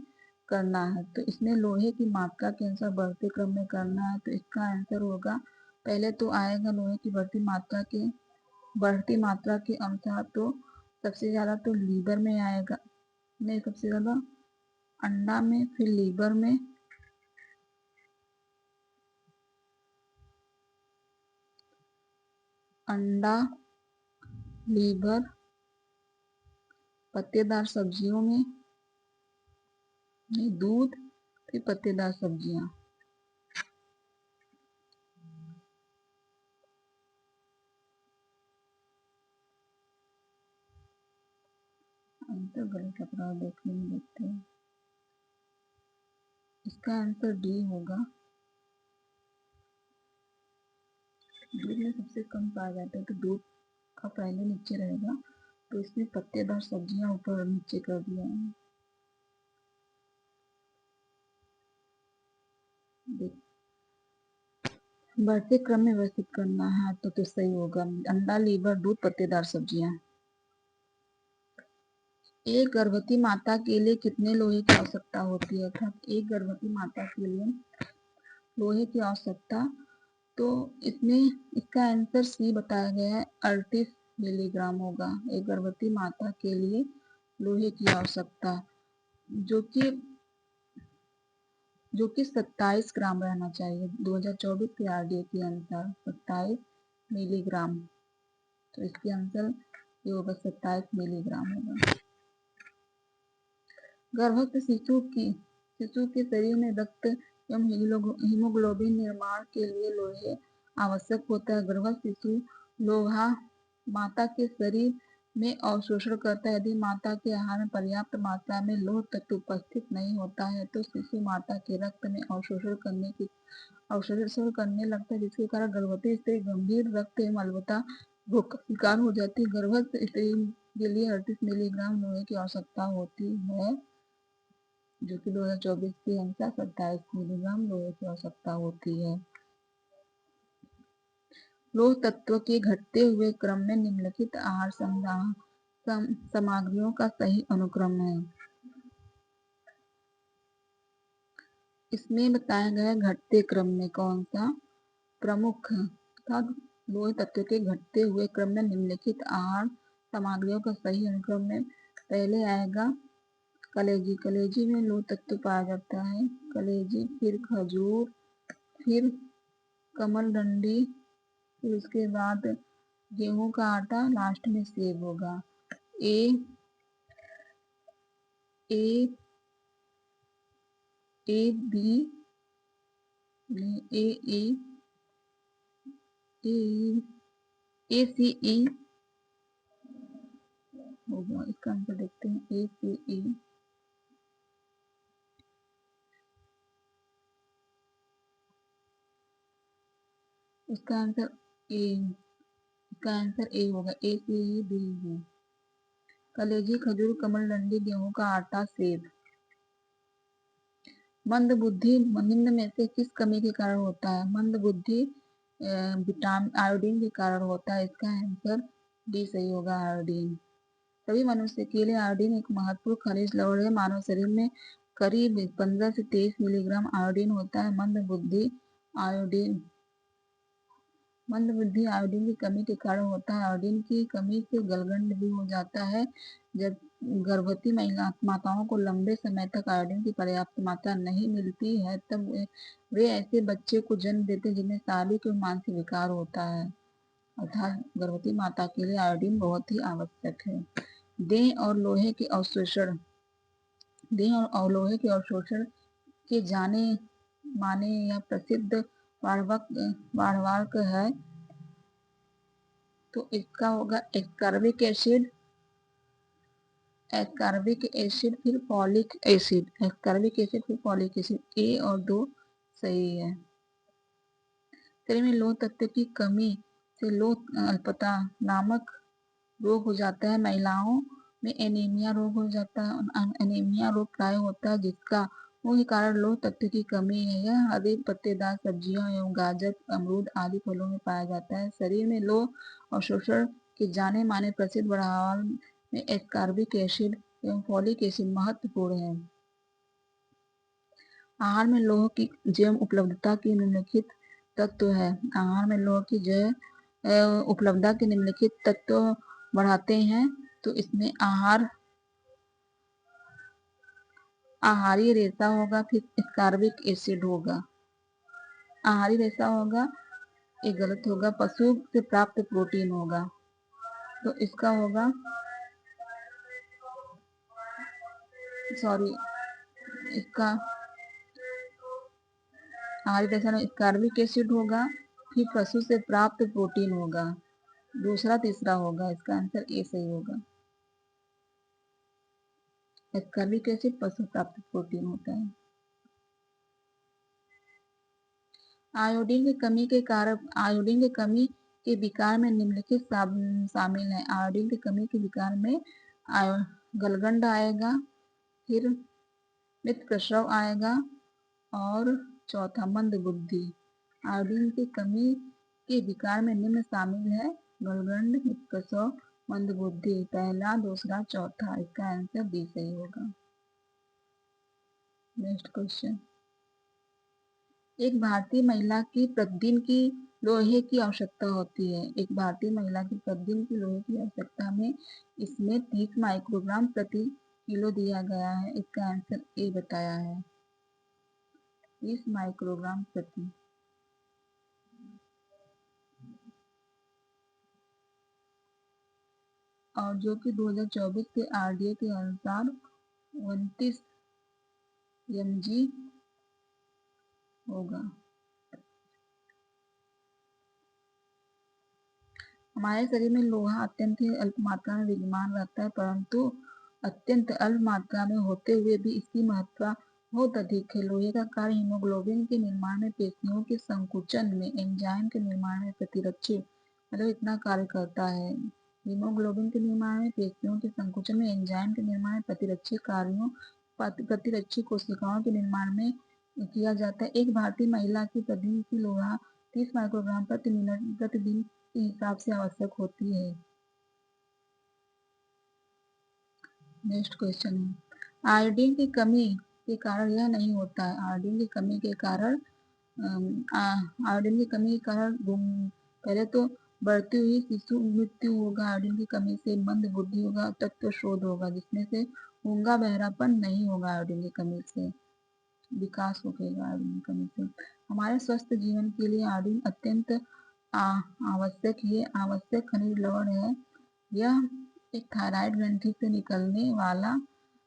करना है। तो इसमें लोहे की मात्रा के अनुसार बढ़ते क्रम में करना है, तो इसका आंसर होगा, पहले तो आएगा लोहे की बढ़ती मात्रा के अनुसार, तो सबसे ज्यादा तो लीवर में आएगा, नहीं सबसे ज्यादा अंडा में, फिर लीवर में, अंडा, लीवर, पत्तेदार सब्जियों में, दूध, फिर पत्तेदार सब्जियां। आंसर गलत लग रहा है, देखने में देखते हैं। इसका आंसर डी होगा। दूध में सबसे कम पाया जाता है, तो दूध का पहले नीचे रहेगा, तो इसमें पत्तेदार सब्जियां ऊपर और नीचे कर दिया है। बढ़ते क्रम में व्यवस्थित करना है, तो सही होगा। अंडा, लीवर, दूध, पत्तेदार सब्जियां। एक गर्भवती माता के लिए कितने लोहे की आवश्यकता होती है? अर्थात एक गर्भवती माता के लिए लोहे की आवश्यकता, तो इसमें इसका आंसर सी बताया गया है, 38 मिलीग्राम होगा। एक गर्भवती माता के लिए लोहे की आवश्यकता, जो कि 27 ग्राम रहना चाहिए। 2024 के आरडीए के अनुसार 27 मिलीग्राम, तो इसके आंसर ये होगा 27 मिलीग्राम होगा। गर्भस्थ शिशु के शरीर में रक्त एवं हीमोग्लोबिन निर्माण के लिए लोहे आवश्यक होता है। गर्भस्थ शिशु लोहा माता के शरीर में अवशोषण करता है। यदि माता के आहार में पर्याप्त मात्रा में लौह तत्व उपस्थित नहीं होता है, तो शिशु माता के रक्त में अवशोषण करने लगता है, जिसके कारण गर्भवती स्त्री गंभीर रक्त एवं अल्पता भूख का शिकार हो जाती है। गर्भस्थ स्त्री के लिए 38 मिलीग्राम लोहे की आवश्यकता होती है, जो कि 2024 के अनुसार 27 मिलीग्राम लोहे की आवश्यकता होती है। लौह तत्व के घटते हुए क्रम में निम्नलिखित आहार सामग्रियों का सही अनुक्रम है। इसमें बताया गया घटते क्रम में कौन सा प्रमुख है, अर्थात लोह तत्व के घटते हुए क्रम में निम्नलिखित आहार सामग्रियों का सही अनुक्रम में पहले आएगा कलेजी। कलेजी में लौह तत्व पाया जाता है, कलेजी, फिर खजूर, फिर कमल डंडी, फिर उसके बाद गेहूं का आटा, लास्ट में सेब होगा। ए ए ए बी ए ए ए सी ई होगा। इसका आंसर देखते हैं ए सी ई। इसका आंसर ए, इसका आंसर ए होगा, ए सी ई डी है। कलेजी, खजूर, कमल डंडी, गेहूं का आटा, सेब। मंद बुद्धि निम्न में से किस कमी के कारण होता है? मंद बुद्धि विटामिन आयोडीन के कारण होता है। इसका आंसर डी सही होगा, आयोडीन। सभी मनुष्य के लिए आयोडीन एक महत्वपूर्ण खनिज लवण है। मानव शरीर में करीब 15 से 23 मिलीग्राम आयोडीन होता है। मंद बुद्धि आयोडीन की कमी के कारण होता है। आयोडीन की कमी से गलगंड भी हो जाता है। जब गर्भवती माताओं को लंबे समय तक आयोडीन की पर्याप्त मात्रा नहीं मिलती है, तब वे ऐसे बच्चे को जन्म देते हैं जिन्हें शारीरिक और मानसिक विकार होता है। अर्थात गर्भवती माता के लिए आयोडीन बहुत ही आवश्यक है। देह और लोहे के अवशोषण के जाने माने या प्रसिद्ध वार्वक है, तो इसका होगा एस्कॉर्बिक एसिड, फिर फॉलिक एसिड। एस्कॉर्बिक एसिड फिर फॉलिक एसिड, ए और 2 सही है। शरीर में लौह तत्व की कमी से लौह अल्पता नामक रोग हो जाता है। महिलाओं में एनीमिया रोग हो जाता है। एनीमिया रोग प्राय होता है जिसका मुख्य कारण लौह तत्व की कमी है। यह हरी पत्तेदार सब्जियों एवं गाजर, अमरूद आदि फलों में पाया जाता है। शरीर में लौह अवशोषण के जाने माने प्रसिद्ध बढ़ावा में एस्कॉर्बिक एसिड एवं फॉलिक एसिड महत्वपूर्ण है। आहार में लौह की जैव उपलब्धता की निम्नलिखित तत्व है। आहार में लौह की जैव उपलब्धता के निम्नलिखित तत्व बढ़ाते हैं, तो इसमें आहारी रेशा होगा, फिर एस्कॉर्बिक एसिड होगा। आहारी रेशा होगा, ये गलत होगा। पशु से प्राप्त प्रोटीन होगा, तो इसका होगा, सॉरी, इसका आहारी रेशा में एस्कॉर्बिक एसिड होगा, फिर पशु से प्राप्त प्रोटीन होगा। दूसरा तीसरा होगा, इसका आंसर ए सही होगा। एस्कॉर्बिक एसिड पशु प्राप्त प्रोटीन होता है। आयोडीन की कमी के कारण के विकार में निम्नलिखित शामिल है। आयोडीन की कमी के विकार में गलगंड आएगा, फिर मृत प्रस्राव आएगा, और चौथा मंद बुद्धि। आयोडीन की कमी के विकार में निम्न शामिल है: गलगंड, मृत प्रस्राव, मंद बुद्धि। पहला, दूसरा, चौथा। इसका आंसर बी सही होगा। Next question. एक भारतीय महिला की प्रतिदिन की लोहे की आवश्यकता होती है। एक भारतीय महिला की प्रतिदिन की लोहे की आवश्यकता में इसमें 30 माइक्रोग्राम प्रति किलो दिया गया है। इसका आंसर ए बताया है, 30 माइक्रोग्राम प्रति। और जो कि 2024 के आरडीए के अनुसार 29 mg होगा। हमारे शरीर में लोहा अत्यंत ही अल्प मात्रा में विद्यमान रहता है, परंतु अत्यंत अल्प मात्रा में होते हुए भी इसकी महत्ता बहुत अधिक है। लोहे का कार्य हीमोग्लोबिन के निर्माण में, पेशियों के संकुचन में, एंजाइम के निर्माण में, प्रतिरक्षी मतलब इतना कार्य करता है। हीमोग्लोबिन के निर्माण में, पेशियों के संकुचन में, एंजाइम के निर्माण में, प्रतिरक्षी कोशिकाओं के निर्माण में किया जाता है। एक भारतीय महिला की प्रतिदिन की लोहा 30 माइक्रोग्राम प्रतिदिन के हिसाब से आवश्यक होती है। नेक्स्ट क्वेश्चन है, आयोडीन की कमी के कारण यह नहीं होता है। आयोडीन की कमी के कारण पहले तो बढ़ती हुई शिशु मृत्यु होगा। आयोडीन की कमी से मंद बुद्धि होगा, तत्व शोध होगा, जिसमें से गूंगा बहरापन नहीं होगा। आयोडीन की कमी से विकास होगा। आयोडीन की कमी से हमारे स्वस्थ जीवन के लिए आयोडीन अत्यंत आवश्यक खनिज लवण है। यह एक थायराइड ग्रंथि से निकलने वाला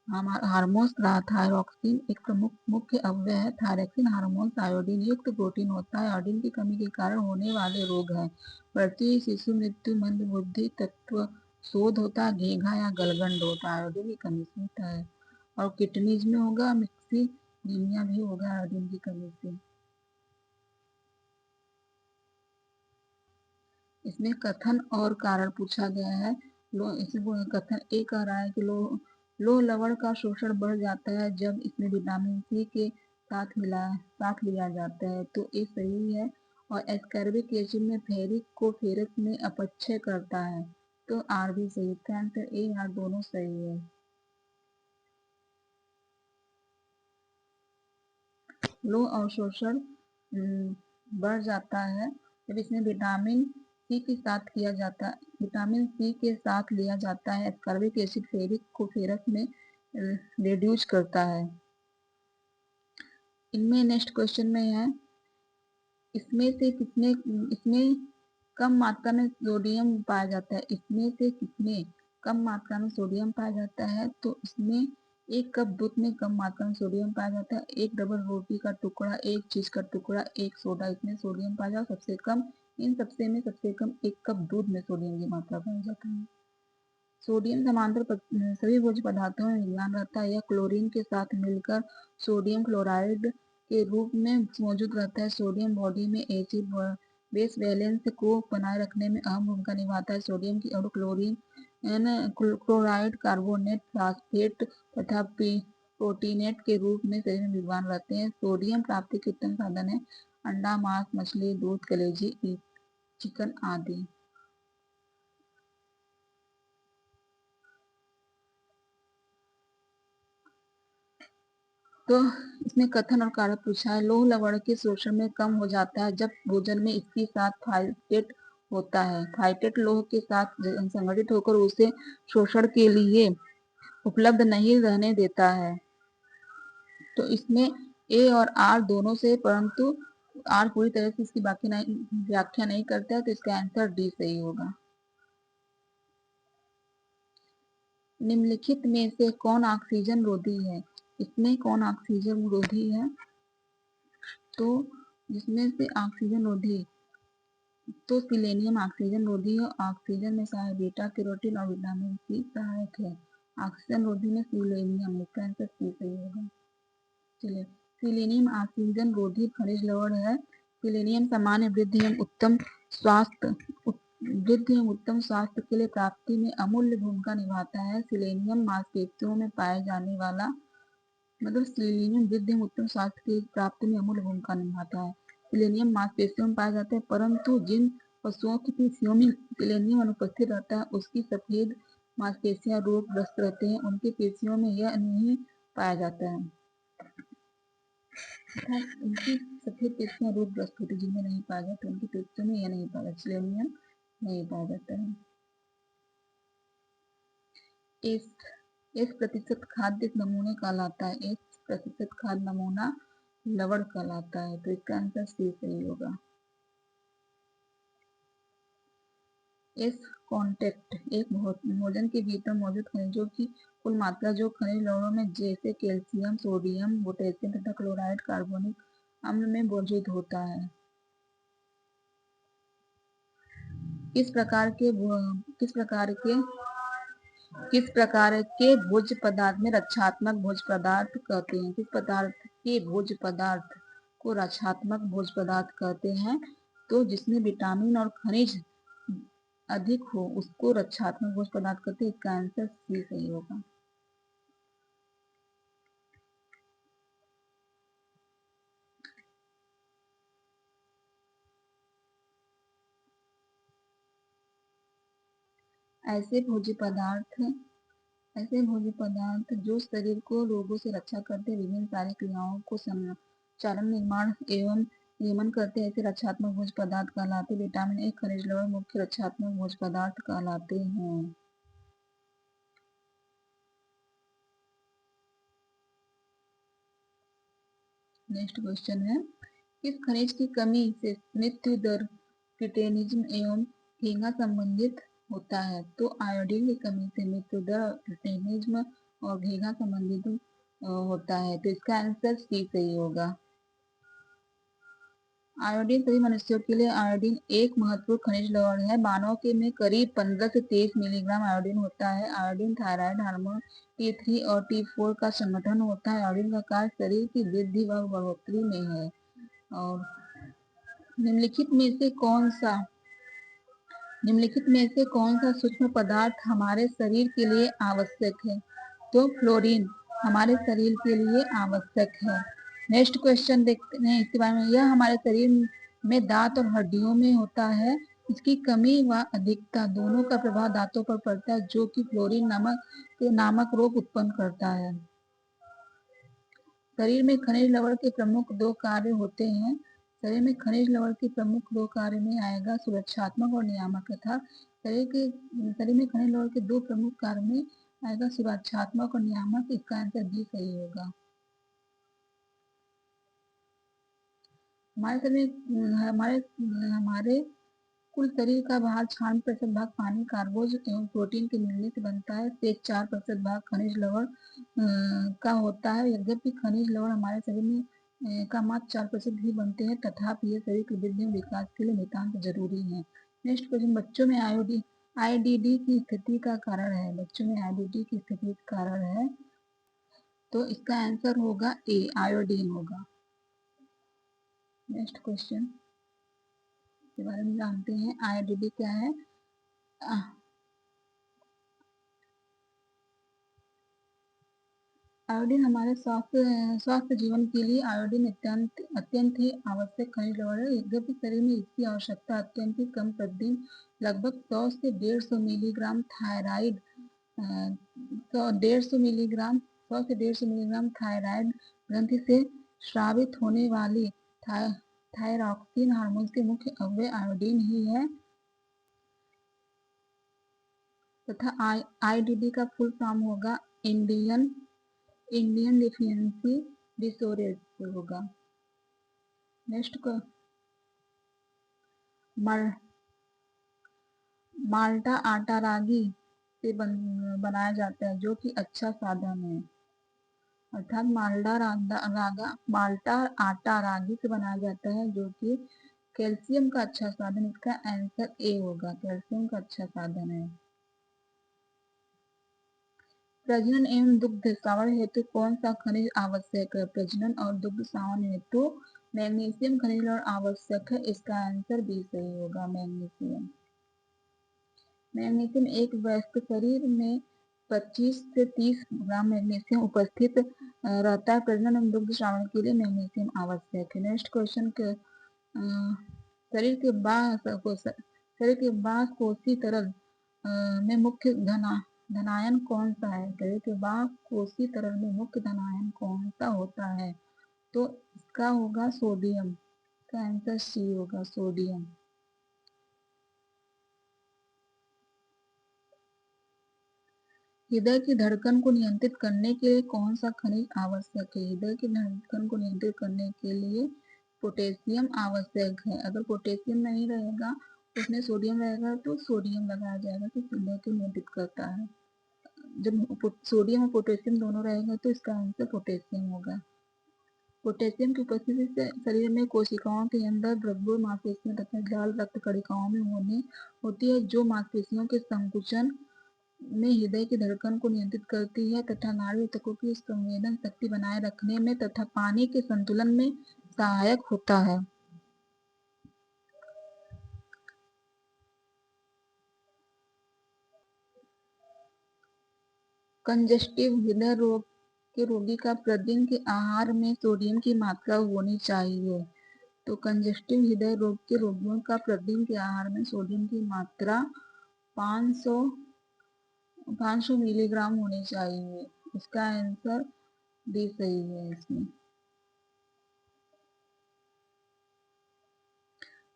हार्मोन थायरॉक्सिन एक प्रमुख मुख्य अवयव है। थायरॉक्सिन हार्मोन आयोडीन युक्त प्रोटीन होता है। आयोडीन की कमी के कारण होने वाले रोग हैं: बढ़ती हुई शिशु मृत्यु, मंद बुद्धि, तत्व शोध होता है घेघा या गलगंड होता है, आयोडीन की कमी से होता है। और किडनीज में होगा मिक्सिडीनिया भी होगा आयोडीन की कमी से। इसमें कथन और कारण पूछा गया है। इसमें कथन ए कह रहा है कि लोह लवण का शोषण बढ़ जाता है जब इसमें विटामिन सी के साथ लिया जाता है, तो ये सही है। और एस्कॉर्बिक एसिड में फेरिक को फेरस में अपक्षय करता है, तो आर भी सही। इसका आंसर ए आर दोनों सही है। लोह अवशोषण बढ़ जाता है जब इसमें विटामिन सी के साथ लिया जाता है। एस्कॉर्बिक एसिड फेरिक को फेरस में रिड्यूस करता है। इनमें नेक्स्ट क्वेश्चन में है, इसमें कम मात्रा में सोडियम पाया जाता है। इसमें से किसमें कम मात्रा में सोडियम पाया जाता है? तो इसमें एक कप दूध में कम मात्रा में सोडियम पाया जाता है। एक डबल रोटी का टुकड़ा, एक चीज का टुकड़ा, एक सोडा, इसमें सोडियम पाया जाता है सबसे कम। इन सबसे में सबसे कम एक कप दूध में सोडियम की मात्रा पाई जाती है। सोडियम समांतर सभी भोज्य पदार्थों में विद्यमान रहता है। यह क्लोरीन के साथ मिलकर सोडियम क्लोराइड के रूप में मौजूद रहता है। सोडियम बॉडी में एसिड बेस बैलेंस को बनाए रखने में अहम भूमिका निभाता है। सोडियम की अणु क्लोरीन क्लोराइड, कार्बोनेट, फास्फेट तथा प्रोटीनेट के रूप में शरीर में विद्यमान रहते हैं। सोडियम प्राप्ति के उत्तम साधन है अंडा, मांस, मछली, दूध, कलेजी, चिकन आदि। तो इसमें कथन और कारक पूछा है। लोह लवण के शोषण में कम हो जाता है जब भोजन में इसके साथ फाइटेट होता है। फाइटेट लोह के साथ संगठित होकर उसे शोषण के लिए उपलब्ध नहीं रहने देता है। तो इसमें ए और आर दोनों से, परंतु आर पूरी तरह से इसकी व्याख्या नहीं करता है, तो इसका आंसर डी सही होगा। निम्नलिखित में से कौन ऑक्सीजन रोधी है? इसमें कौन ऑक्सीजन रोधी है? तो जिसमें से ऑक्सीजन रोधी, तो सिलेनियम ऑक्सीजन रोधी है। ऑक्सीजन में सहायक बीटा कैरोटीन और विटामिन सी सहायक है। ऑक्सीजन रोधी में सिलेनियम, इसका आंसर सी सही होगा। चलिए, सिलेनियम ऑक्सीजन रोधी खनिज लवण है। सिलेनियम सामान्य वृद्धि एवं उत्तम स्वास्थ्य के लिए प्राप्ति में अमूल्य भूमिका निभाता है। सिलेनियम मांसपेशियों में पाए जाने वाला सिलेनियम वृद्धि एवं उत्तम स्वास्थ्य की प्राप्ति में अमूल्य भूमिका निभाता है। सिलेनियम मांसपेशियों में पाया जाता है, परंतु जिन पशुओं की पेशियों में सिलेनियम अनुपस्थित रहता है उसकी सफेद मांसपेशियां रोगग्रस्त रहते हैं, उनकी पेशियों में यह नहीं पाया जाता है। उनकी सफेद पेशियां रोगग्रस्त होती, जिनमें नहीं पाया जाता, उनकी पेशियों में यह नहीं पाया जाता, सिलेनियम नहीं पाया जाता है। इस प्रतिशत खाद्य नमूने कहलाता है। इस प्रतिशत खाद्य नमूना लवण कहलाता है, तो इसका आंसर सी सही होगा। इस कॉन्टेक्ट एक भोजन के भीतर मौजूद खनिजों की कुल मात्रा जो खनिज लवणों में जैसे कैल्शियम, सोडियम, पोटेशियम तथा क्लोराइड, कार्बोनिक अम्ल में मौजूद होता है। किस प्रकार के भोज्य पदार्थ में रक्षात्मक भोज्य पदार्थ कहते हैं? किस प्रकार के भोज्य पदार्थ को रक्षात्मक भोज्य पदार्थ कहते हैं? तो जिसमें विटामिन और खनिज अधिक हो उसको रक्षात्मक भोज्य पदार्थ कहते हैं। इसका आंसर सी सही होगा। ऐसे भोज्य पदार्थ जो शरीर को रोगों से रक्षा करते, विभिन्न सारी क्रियाओं को संचालन, निर्माण एवं नियमन करते हैं, ऐसे रक्षात्मक भोज्य पदार्थ कहलाते। विटामिन ए, खनिज लवण मुख्य रक्षात्मक भोज्य पदार्थ कहलाते हैं। नेक्स्ट क्वेश्चन है, किस खनिज की कमी से मृत्यु दर क्रिटेनिज्म एवं घेंघा संबंधित होता है? तो आयोडीन की कमी से मृत्यु दर क्रिटेनिज्म और घेंघा संबंधित होता है, तो इसका आंसर सी सही होगा। आयोडीन सभी मनुष्यों के लिए आयोडीन एक महत्वपूर्ण खनिज लवण है। मानव के में करीब 15 से 23 मिलीग्राम आयोडीन होता है। आयोडीन थायराइड हार्मोन T3 और T4 का संगठन होता है। आयोडीन का कार्य शरीर की वृद्धि व बढ़ोतरी में है। और निम्नलिखित में से कौन सा सूक्ष्म पदार्थ हमारे शरीर के लिए आवश्यक है? तो फ्लोरीन हमारे शरीर के लिए आवश्यक है। नेक्स्ट क्वेश्चन देखते हैं इसके बारे में। यह हमारे शरीर में दांत और हड्डियों में होता है। इसकी कमी व अधिकता दोनों का प्रभाव दांतों पर पड़ता है, जो कि फ्लोरीन नामक रोग उत्पन्न करता है। शरीर में खनिज लवण के प्रमुख दो कार्य होते हैं। शरीर में खनिज लवण के प्रमुख दो कार्य में आएगा सुरक्षात्मक और नियामक तथा शरीर में खनिज लवण के दो प्रमुख कार्य में आएगा सुरक्षात्मक और नियामक। इसका आंसर बी सही होगा। हमारे शरीर में हमारे कुल शरीर का भाग 96% भाग पानी, कार्बोज एवं प्रोटीन के मिलने से बनता है। शेष 4% भाग खनिज लवण का होता है। यद्यपि खनिज लवण हमारे शरीर में का मात्र 4% ही बनते हैं, तथापि ये शरीर के वृद्धि और विकास के लिए नितांत जरूरी है। नेक्स्ट क्वेश्चन, बच्चों में आईडीडी की स्थिति का कारण है। बच्चों में आईडीडी की स्थिति का कारण है, तो इसका आंसर होगा ए, आयोडीन होगा। नेक्स्ट क्वेश्चन के बारे में जानते हैं। आईडीडी क्या है? आयोडीन हमारे स्वास्थ्य जीवन के लिए आयोडीन अत्यंत ही आवश्यक खनिज लवण है। यद्यपि शरीर में इसकी आवश्यकता अत्यंत ही कम प्रतिदिन लगभग 100 से 150 मिलीग्राम थायराइड 100 से 150 मिलीग्राम थायराइड ग्रंथि से स्रावित होने वाली थायरॉक्सिन हार्मोन के मुख्य अवयव आयोडीन ही है। तथा आईडीडी का फुल फॉर्म होगा इंडियन डिफिशियंसी डिसऑर्डर होगा। नेक्स्ट को माल्टा आटा रागी से बनाया जाता है, जो कि अच्छा साधन है। अर्थात माल्टा आटा रागी से बनाया जाता है, जो कि कैल्शियम का अच्छा साधन। इसका आंसर ए होगा, कैल्शियम का अच्छा साधन है। प्रजनन एवं दुग्ध श्रावण हेतु कौन सा खनिज आवश्यक है? प्रजनन और दुग्ध श्रावण हेतु मैग्नीशियम खनिज और आवश्यक है। इसका आंसर बी सही होगा, मैग्नीशियम। मैग्नीशियम एक वयस्क शरीर में 25 से 30 ग्राम मैग्नीशियम उपस्थित रहता है। प्रजनन एवं दुग्ध श्रावण के लिए मैग्नीशियम आवश्यक है। नेक्स्ट क्वेश्चन के शरीर के बाह्य कोशीय तरल में मुख्य धनायन कौन सा है? शरीर के बाह्य कोशीय तरल में मुख्य धनायन कौन सा होता है? तो इसका होगा सोडियम। इसका आंसर सी होगा, सोडियम। हृदय की धड़कन को नियंत्रित करने के लिए कौन सा खनिज आवश्यक है? हृदय की धड़कन को नियंत्रित करने के लिए पोटेशियम आवश्यक है। अगर पोटेशियम नहीं रहेगा, उसमें सोडियम रहेगा, तो सोडियम लगाया जाएगा कि हृदय को नियंत्रित करता है। जब सोडियम और पोटेशियम दोनों रहेगा, तो इसका आंसर पोटेशियम होगा। पोटेशियम की उपस्थिति से शरीर में कोशिकाओं के अंदर द्रव्यों, मांसपेशियों तथा लाल रक्त कणिकाओं में होती है, जो मांसपेशियों के संकुचन में हृदय की धड़कन को नियंत्रित करती है तथा नाड़ी ऊतकों की संवेदन शक्ति बनाए रखने में तथा पानी के संतुलन में सहायक होता है। कंजेस्टिव हृदय रोग के रोगी का प्रतिदिन के आहार में सोडियम की मात्रा होनी चाहिए। तो कंजेस्टिव हृदय रोग के रोगियों का प्रतिदिन के आहार में सोडियम की मात्रा 500 मिलीग्राम होनी चाहिए। इसका आंसर डी सही है इसमें।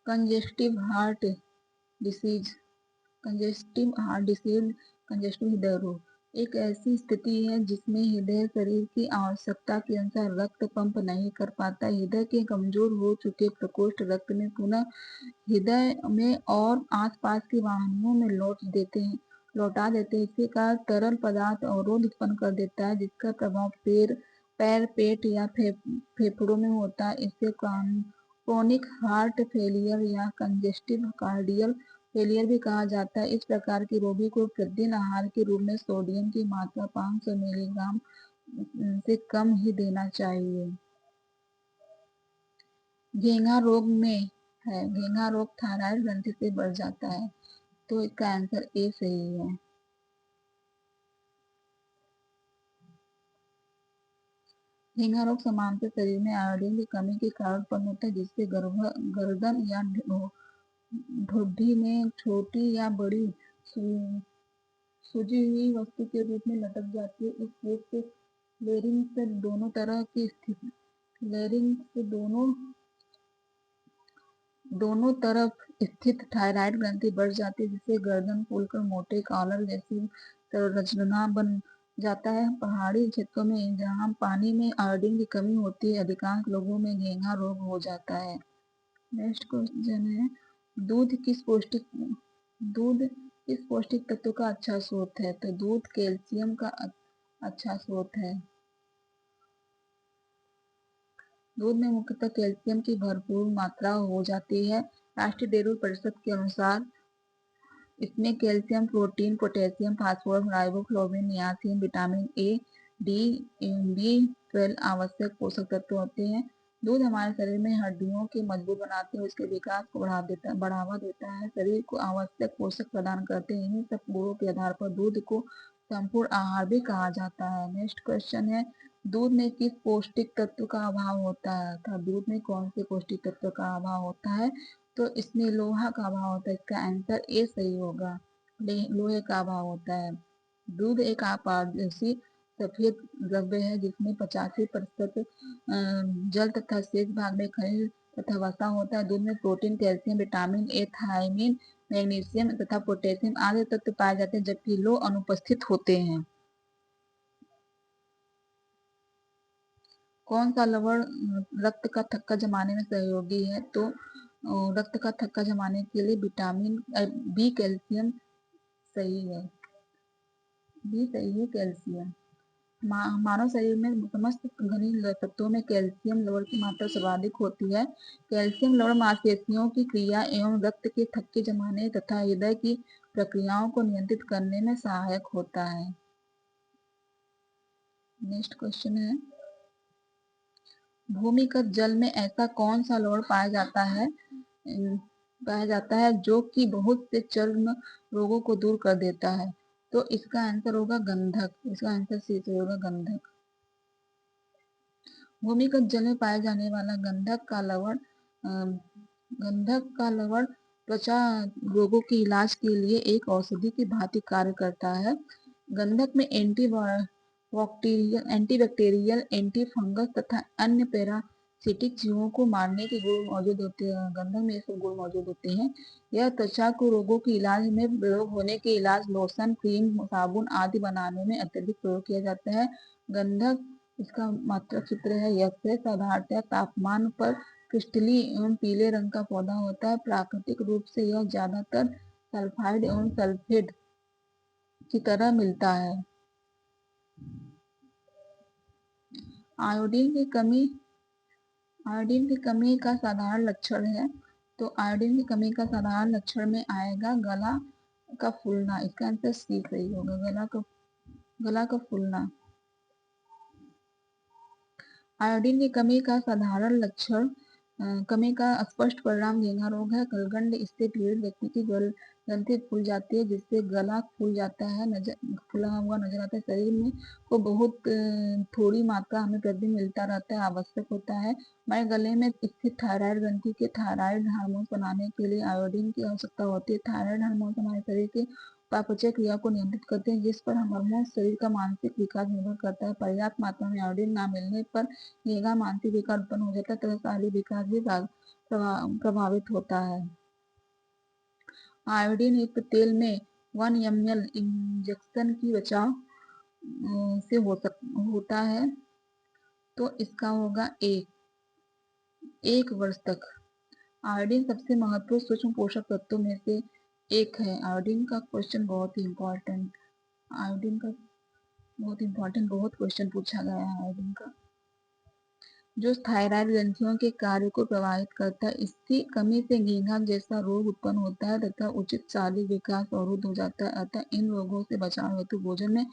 कंजेस्टिव हार्ट डिसीज कंजेस्टिव हृदय रोग एक ऐसी स्थिति है जिसमें हृदय शरीर की आवश्यकता के अनुसार रक्त पंप नहीं कर पाता। हृदय के कमजोर हो चुके प्रकोष्ठ रक्त में पुनः हृदय में और आसपास की वाहिनियों में लौटा देते हैं। इसके कारण तरल पदार्थ अवरोध उत्पन्न कर देता है, जिसका प्रभाव पैर, पेट या फेफड़ों में होता है। इसके कारण क्रोनिक हार्ट फेलियर या कंजेस्टिव कार्डियल फेलियर भी कहा जाता है। इस प्रकार के रोगी को प्रतिदिन आहार के रूप में सोडियम की मात्रा 500 मिलीग्राम से कम ही देना चाहिए। घेंघा रोग में है, घेंघा रोग थायराइड ग्रंथि से बढ़ जाता है, तो इसका आंसर ए सही है। घेंघा रोग सामान्यतः शरीर में आयोडीन की कमी के कारण उत्पन्न होता है, जिससे गर्दन या ढोढी में छोटी या बड़ी सूजी हुई वस्तु के रूप में लटक जाती है। इस रोग से लेरिंक्स से दोनों तरह की स्थिति लेरिंक्स से दोनों तरफ स्थित थायराइड ग्रंथि बढ़ जाती है, जिससे गर्दन फूलकर मोटे कॉलर जैसी संरचना बन जाता है। पहाड़ी क्षेत्रों में जहां पानी में आयोडीन की कमी होती है, अधिकांश लोगों में घेंघा रोग हो जाता है। नेक्स्ट क्वेश्चन है, दूध किस पौष्टिक तत्व का अच्छा स्रोत है? तो दूध कैल्शियम का अच्छा स्रोत है। दूध में मुख्यतः कैल्शियम की भरपूर मात्रा हो जाती है। राष्ट्रीय डेयरी परिषद के अनुसार इसमें calcium, protein, potassium, phosphorus, riboflavin, niacin, vitamin A, D, B12 आवश्यक पोषक तत्व होते हैं। दूध हमारे शरीर में हड्डियों के मजबूत बनाते हैं, उसके विकास को बढ़ावा देता है, शरीर को आवश्यक पोषक प्रदान करते हैं। इन्हीं सब गुणों के आधार पर दूध को संपूर्ण आहार भी कहा जाता है। नेक्स्ट क्वेश्चन है, दूध में किस पौष्टिक तत्व का अभाव होता है? अर्थात दूध में कौन से पौष्टिक तत्व का अभाव होता है? तो इसमें लोहा का अभाव होता है। इसका आंसर ए सही होगा, लोहे का अभाव होता है। दूध एक अपारदर्शी सफेद द्रव्य है, जिसमें 85% जल तथा शेष भाग में खनिज तथा वसा होता है। दूध में protein, calcium, vitamin A, thiamine, magnesium तथा पोटेशियम आदि तत्व पाए जाते हैं, जबकि लोह अनुपस्थित होते हैं। कौन सा लवण रक्त का थक्का जमाने में सहयोगी है? तो रक्त का थक्का जमाने के लिए विटामिन बी, कैल्शियम सही है। बी सही है, कैल्शियम। मानव शरीर में समस्त खनिज तत्वों में कैल्शियम लवण की मात्रा सर्वाधिक होती है। कैल्शियम लवण मांसपेशियों की क्रिया एवं रक्त के थक्के जमाने तथा हृदय की प्रक्रियाओं को नियंत्रित करने में सहायक होता है। नेक्स्ट क्वेश्चन है, भूमिगत जल में ऐसा कौन सा लवण पाया जाता है जो कि बहुत से चर्म रोगों को दूर कर देता है? तो इसका आंसर होगा गंधक। इसका आंसर सी होगा, गंधक। भूमिगत जल में पाया जाने वाला गंधक का लवण त्वचा रोगों के इलाज के लिए एक औषधि की भांति कार्य करता है। गंधक में एंटीबैक्टीरियल, एंटी फंगस तथा अन्य पैरासिटिक जीवों को मारने के गुण मौजूद होते हैं। गंधक में ये सब गुण मौजूद होते हैं। यह त्वचा को रोगों के इलाज में प्रयोग होने के इलाज, लोशन, क्रीम, साबुन आदि बनाने में अत्यधिक प्रयोग किया जाता है। गंधक, इसका मात्रक चित्र है, यह साधारणतः तापमान पर क्रिस्टलीय एवं पीले रंग का पौधा होता है। प्राकृतिक रूप से यह ज्यादातर सल्फाइड एवं सल्फेट की तरह मिलता है। आयोडीन की कमी का साधारण लक्षण है। तो आयोडीन की कमी का साधारण लक्षण में आएगा गला का फूलना। इसका आंसर सी सही होगा, गला का फूलना। आयोडीन की कमी का साधारण लक्षण, कमी का स्पष्ट परिणाम घेंघा रोग है। गलगंड इससे पीड़ित व्यक्ति की ग्रंथि फूल जाती है, जिससे गला फूल जाता है, फूला हुआ नजर आता है। शरीर में को बहुत थोड़ी मात्रा हमें प्रतिदिन मिलता रहता है, आवश्यक होता है। हमारे गले में स्थित थायराइड ग्रंथि के थायराइड हार्मोन बनाने के लिए आयोडीन की आवश्यकता होती है। थायराइड हार्मोन हमारे शरीर के उपापचय क्रिया को नियंत्रित करते हैं, जिस पर हार्मोन शरीर का मानसिक विकास निर्भर करता है। पर्याप्त मात्रा में आयोडीन न मिलने पर घेंघा, मानसिक विकार उत्पन्न हो जाता है तथा शारीरिक विकास भी प्रभावित होता है। आयोडीन युक्त तेल में 1 ml इंजेक्शन की बचाव से होता है, तो इसका होगा एक वर्ष तक। आयोडीन सबसे महत्वपूर्ण सूक्ष्म पोषक तत्वों में से एक है। आयोडीन का क्वेश्चन बहुत ही इंपॉर्टेंट, बहुत क्वेश्चन पूछा गया है आयोडीन का। जो थायराइड ग्रंथियों के कार्य को प्रभावित करता है। इसकी कमी से घेंघा जैसा रोग उत्पन्न होता है तथा उचित शारीरिक विकास अवरुद्ध हो जाता है। अतः इन रोगों से बचाव हेतु भोजन में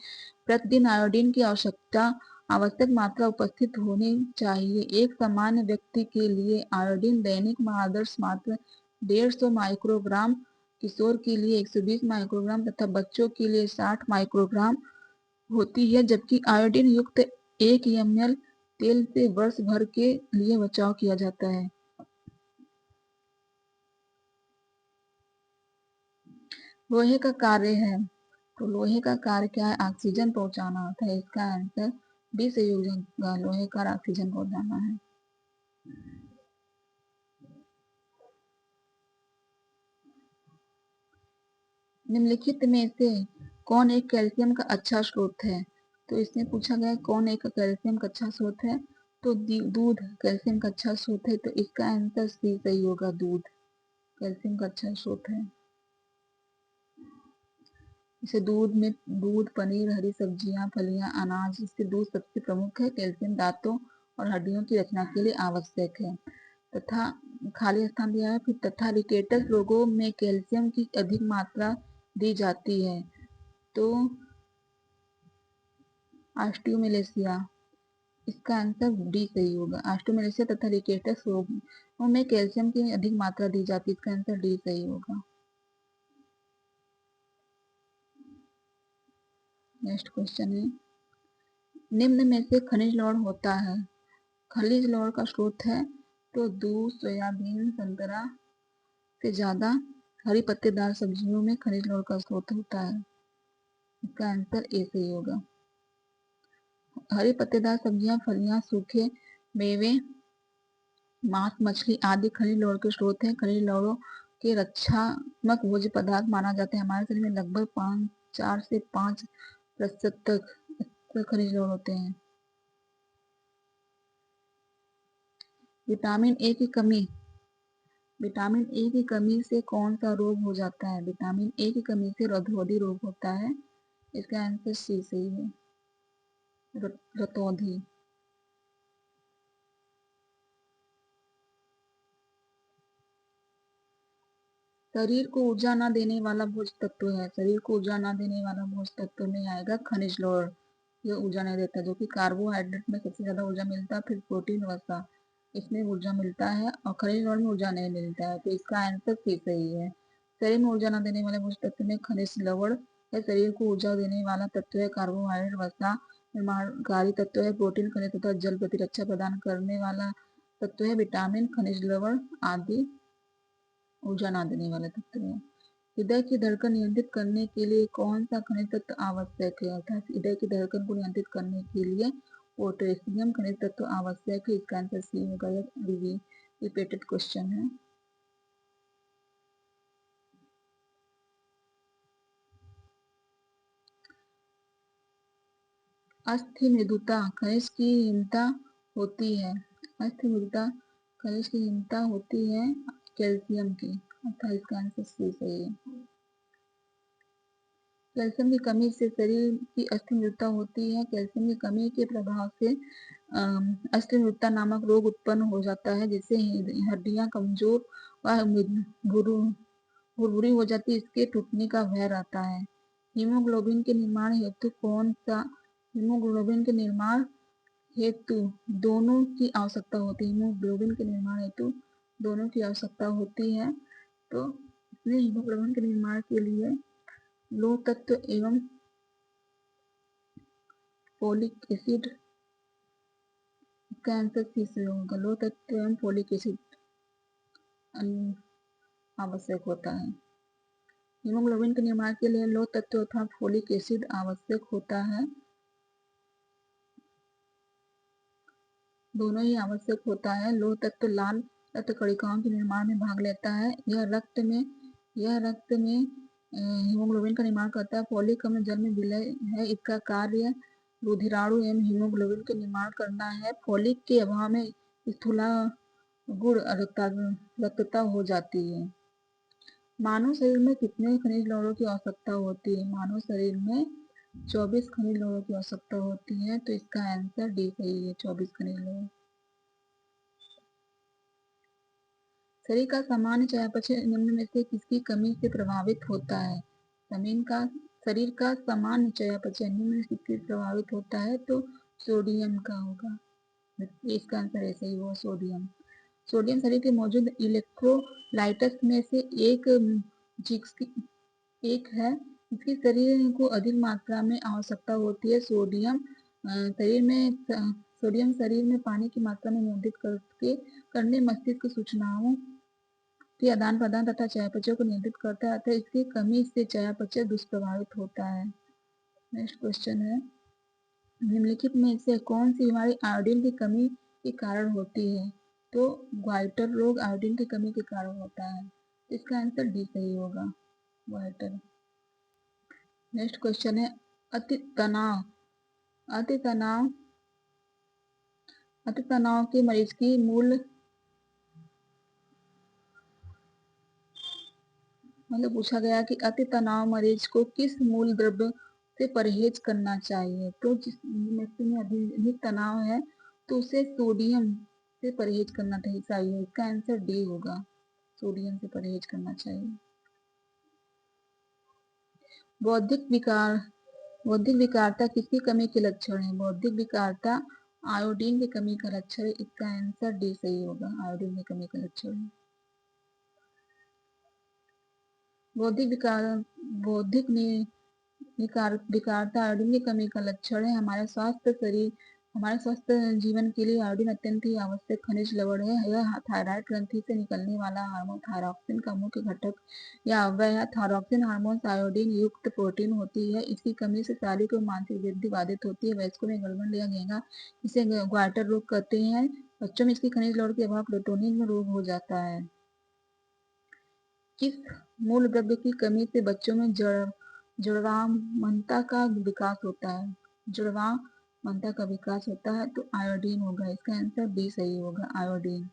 प्रतिदिन आयोडीन की आवश्यक मात्रा उपस्थित होनी चाहिए। एक सामान्य व्यक्ति के लिए आयोडीन दैनिक आदर्श मात्रा 150 माइक्रोग्राम, किशोर के लिए 120 माइक्रोग्राम तथा बच्चों के लिए 60 माइक्रोग्राम होती है, जबकि आयोडीन युक्त 1 ml तेल से वर्ष भर के लिए बचाव किया जाता है। लोहे का कार्य है, तो लोहे का कार्य क्या है? ऑक्सीजन पहुंचाना होता है। इसका आंसर डी सही हो जाएगा, लोहे का ऑक्सीजन पहुंचाना है। निम्नलिखित में से कौन एक कैल्शियम का अच्छा स्रोत है? तो इसमें पूछा गया कौन एक कैल्शियम का अच्छा स्रोत है, तो दूध कैल्शियम का अच्छा स्रोत है, तो इसका आंसर सी सही होगा, दूध कैल्शियम का अच्छा स्रोत है। जैसे दूध, पनीर, हरी सब्जियां, फलियां, अनाज, इससे दूध सबसे प्रमुख है। कैल्शियम दांतों और हड्डियों की रचना के लिए आवश्यक है। तथा खाली स्थान दिया है, फिर तथा रिकेटस रोगों में कैल्शियम की अधिक मात्रा दी जाती है, तो ऑस्टियोमेलेसिया, इसका आंसर डी सही होगा। ऑस्टियोमेलेसिया तथा रिकेटस रोगों में कैल्शियम की अधिक मात्रा दी जाती है, इसका आंसर डी सही होगा। नेक्स्ट क्वेश्चन है, निम्न में से खनिज लवण होता है, खनिज लवण का स्रोत है, तो दूध, सोयाबीन, संतरा से ज्यादा हरी पत्तेदार सब्जियों में खनिज लवण का स्रोत होता है, इसका आंसर ए सही होगा। हरी पत्तेदार सब्जियां, फलियां, सूखे मेवे, मांस, मछली आदि खनिज लवण के स्रोत हैं। खनिज लवणों के रक्षात्मक भोज्य पदार्थ माना जाता है। हमारे शरीर में लगभग 4 से 5% तक खनिज लवण होते हैं। विटामिन ए की कमी, विटामिन ए की कमी से कौन सा रोग हो जाता है? विटामिन ए की कमी से रतौंधी रोग होता है, इसका आंसर सी सही है, रतौंधी। शरीर को ऊर्जा न देने वाला भोज्य तत्व है, शरीर को ऊर्जा न देने वाला भोज्य तत्व में आएगा खनिज लवण, ये ऊर्जा नहीं देता, जो कि कार्बोहाइड्रेट में सबसे ज्यादा ऊर्जा मिलता है, फिर प्रोटीन वसा इसमें ऊर्जा मिलता है, और खनिज लवण में ऊर्जा नहीं मिलता है, तो इसका आंसर सी सही है। शरीर में ऊर्जा न देने वाले भोज्य तत्व में खनिज लवण है, शरीर को ऊर्जा देने वाला तत्व है कार्बोहाइड्रेट, वसा निर्माणकारी तत्व है प्रोटीन, खनिज तथा जल प्रतिरक्षा प्रदान करने वाला तत्व है विटामिन, खनिज लवण आदि ऊर्जा न देने वाले तत्व है। हृदय की धड़कन नियंत्रित करने के लिए कौन सा खनिज तत्व आवश्यक है? अर्थात हृदय की धड़कन को नियंत्रित करने के लिए पोटेशियम खनिज तत्व आवश्यक है, इसका आंसर सी होगा। यह रिपीटेड क्वेश्चन है। अस्थि मृदुता खनिज की हीनता होती है, अस्थि मृदुता खनिज की हीनता होती है कैल्शियम की, अर्थात इसका आंसर सी सही है। कैल्शियम की कमी से शरीर की अस्थिमृदुता होती है। कैल्शियम की कमी के प्रभाव से अस्थिमृदुता नामक रोग उत्पन्न हो जाता है, जिससे हड्डियां कमजोर व भुरभुरी हो जाती है, इसके टूटने का भय रहता है। हीमोग्लोबिन के निर्माण हेतु कौन सा हीमोग्लोबिन के निर्माण हेतु दोनों की आवश्यकता होती है, हीमोग्लोबिन के निर्माण हेतु दोनों की आवश्यकता होती है, तो इसमें हीमोग्लोबिन के निर्माण के लिए लोह तत्व एवं फोलिक एसिड, इसका आंसर सी से होगा, लोह तत्व एवं फोलिक एसिड आवश्यक होता है। हीमोग्लोबिन के निर्माण के लिए लोह तत्व अर्थात फोलिक एसिड आवश्यक होता है, दोनों ही आवश्यक होता है। लोह तत्व लाल रक्त कणिकाओं के निर्माण में भाग लेता है, यह रक्त में हीमोग्लोबिन का निर्माण करता है। फोलिक अम्ल जल में विलय है, इसका कार्य रुधिराणु एवं हीमोग्लोबिन के निर्माण करना है। फोलिक के अभाव में स्थूला गुण रक्तता हो जाती है। मानव शरीर में कितने खनिज लवणों की आवश्यकता होती है? मानव शरीर में 24 खनिज लवणों की आवश्यकता होती है, तो इसका आंसर डी सही है, 24 खनिज लवण। शरीर का सामान्य चयापचय निम्न में से किसकी कमी से प्रभावित होता है? जमीन का शरीर का सामान्य चयापचय निम्न में से किससे प्रभावित होता है? तो सोडियम का होगा। इसका आंसर ऐसे ही हुआ, सोडियम। सोडियम शरीर के मौजूद इलेक्ट्रोलाइट्स में से एक है। इसकी शरीर को अधिक मात्रा में आवश्यकता होती है। सोडियम शरीर में पानी की मात्रा में नियंत्रित करने मस्तिष्क सूचनाओं के आदान प्रदान तथा चयापचय को नियंत्रित करता है, अतः इसकी कमी से चयापचय दुष्प्रभावित होता है। नेक्स्ट क्वेश्चन है, निम्नलिखित में से कौन सी बीमारी आयोडीन की कमी के कारण होती है? तो ग्वाइटर रोग आयोडीन की कमी के कारण होता है। इसका आंसर डी सही होगा, ग्वाइटर। नेक्स्ट क्वेश्चन है, अति तनाव अति तनाव अति तनाव के मरीज की पूछा गया कि अति तनाव मरीज को किस मूल द्रव्य से परहेज करना चाहिए? तो जिस व्यक्ति में अधिक तनाव है तो उसे सोडियम से परहेज करना चाहिए। इसका आंसर डी होगा, सोडियम से परहेज करना चाहिए। बौद्धिक विकारता किसकी कमी के लक्षण है? बौद्धिक विकारता आयोडीन की कमी का लक्षण है। इसका आंसर डी सही होगा, आयोडीन की कमी का लक्षण है। बौद्धिक विकारता आयोडीन की कमी का लक्षण है। हमारे स्वस्थ जीवन के लिए आयोडीन अत्यंत ही आवश्यक खनिज लवण है। यह थायराइड ग्रंथि से निकलने वाला हार्मोन थायरॉक्सिन का मुख्य घटक या अवयव है। थायरॉक्सिन हार्मोन आयोडीन युक्त प्रोटीन होती है। इसकी कमी से शारीरिक और मानसिक वृद्धि बाधित होती है। वयस्कों में गलगंड या घेंगा, इसे ग्वाइटर रोग कहते हैं। बच्चों में इसकी खनिज लवण के अभाव प्लूटोनिक में रोग हो जाता है। किस मूल द्रव्य की कमी से बच्चों में जड़वामनता का विकास होता है? जड़वामनता का विकास होता है, तो आयोडीन होगा। इसका आंसर बी सही होगा, आयोडीन।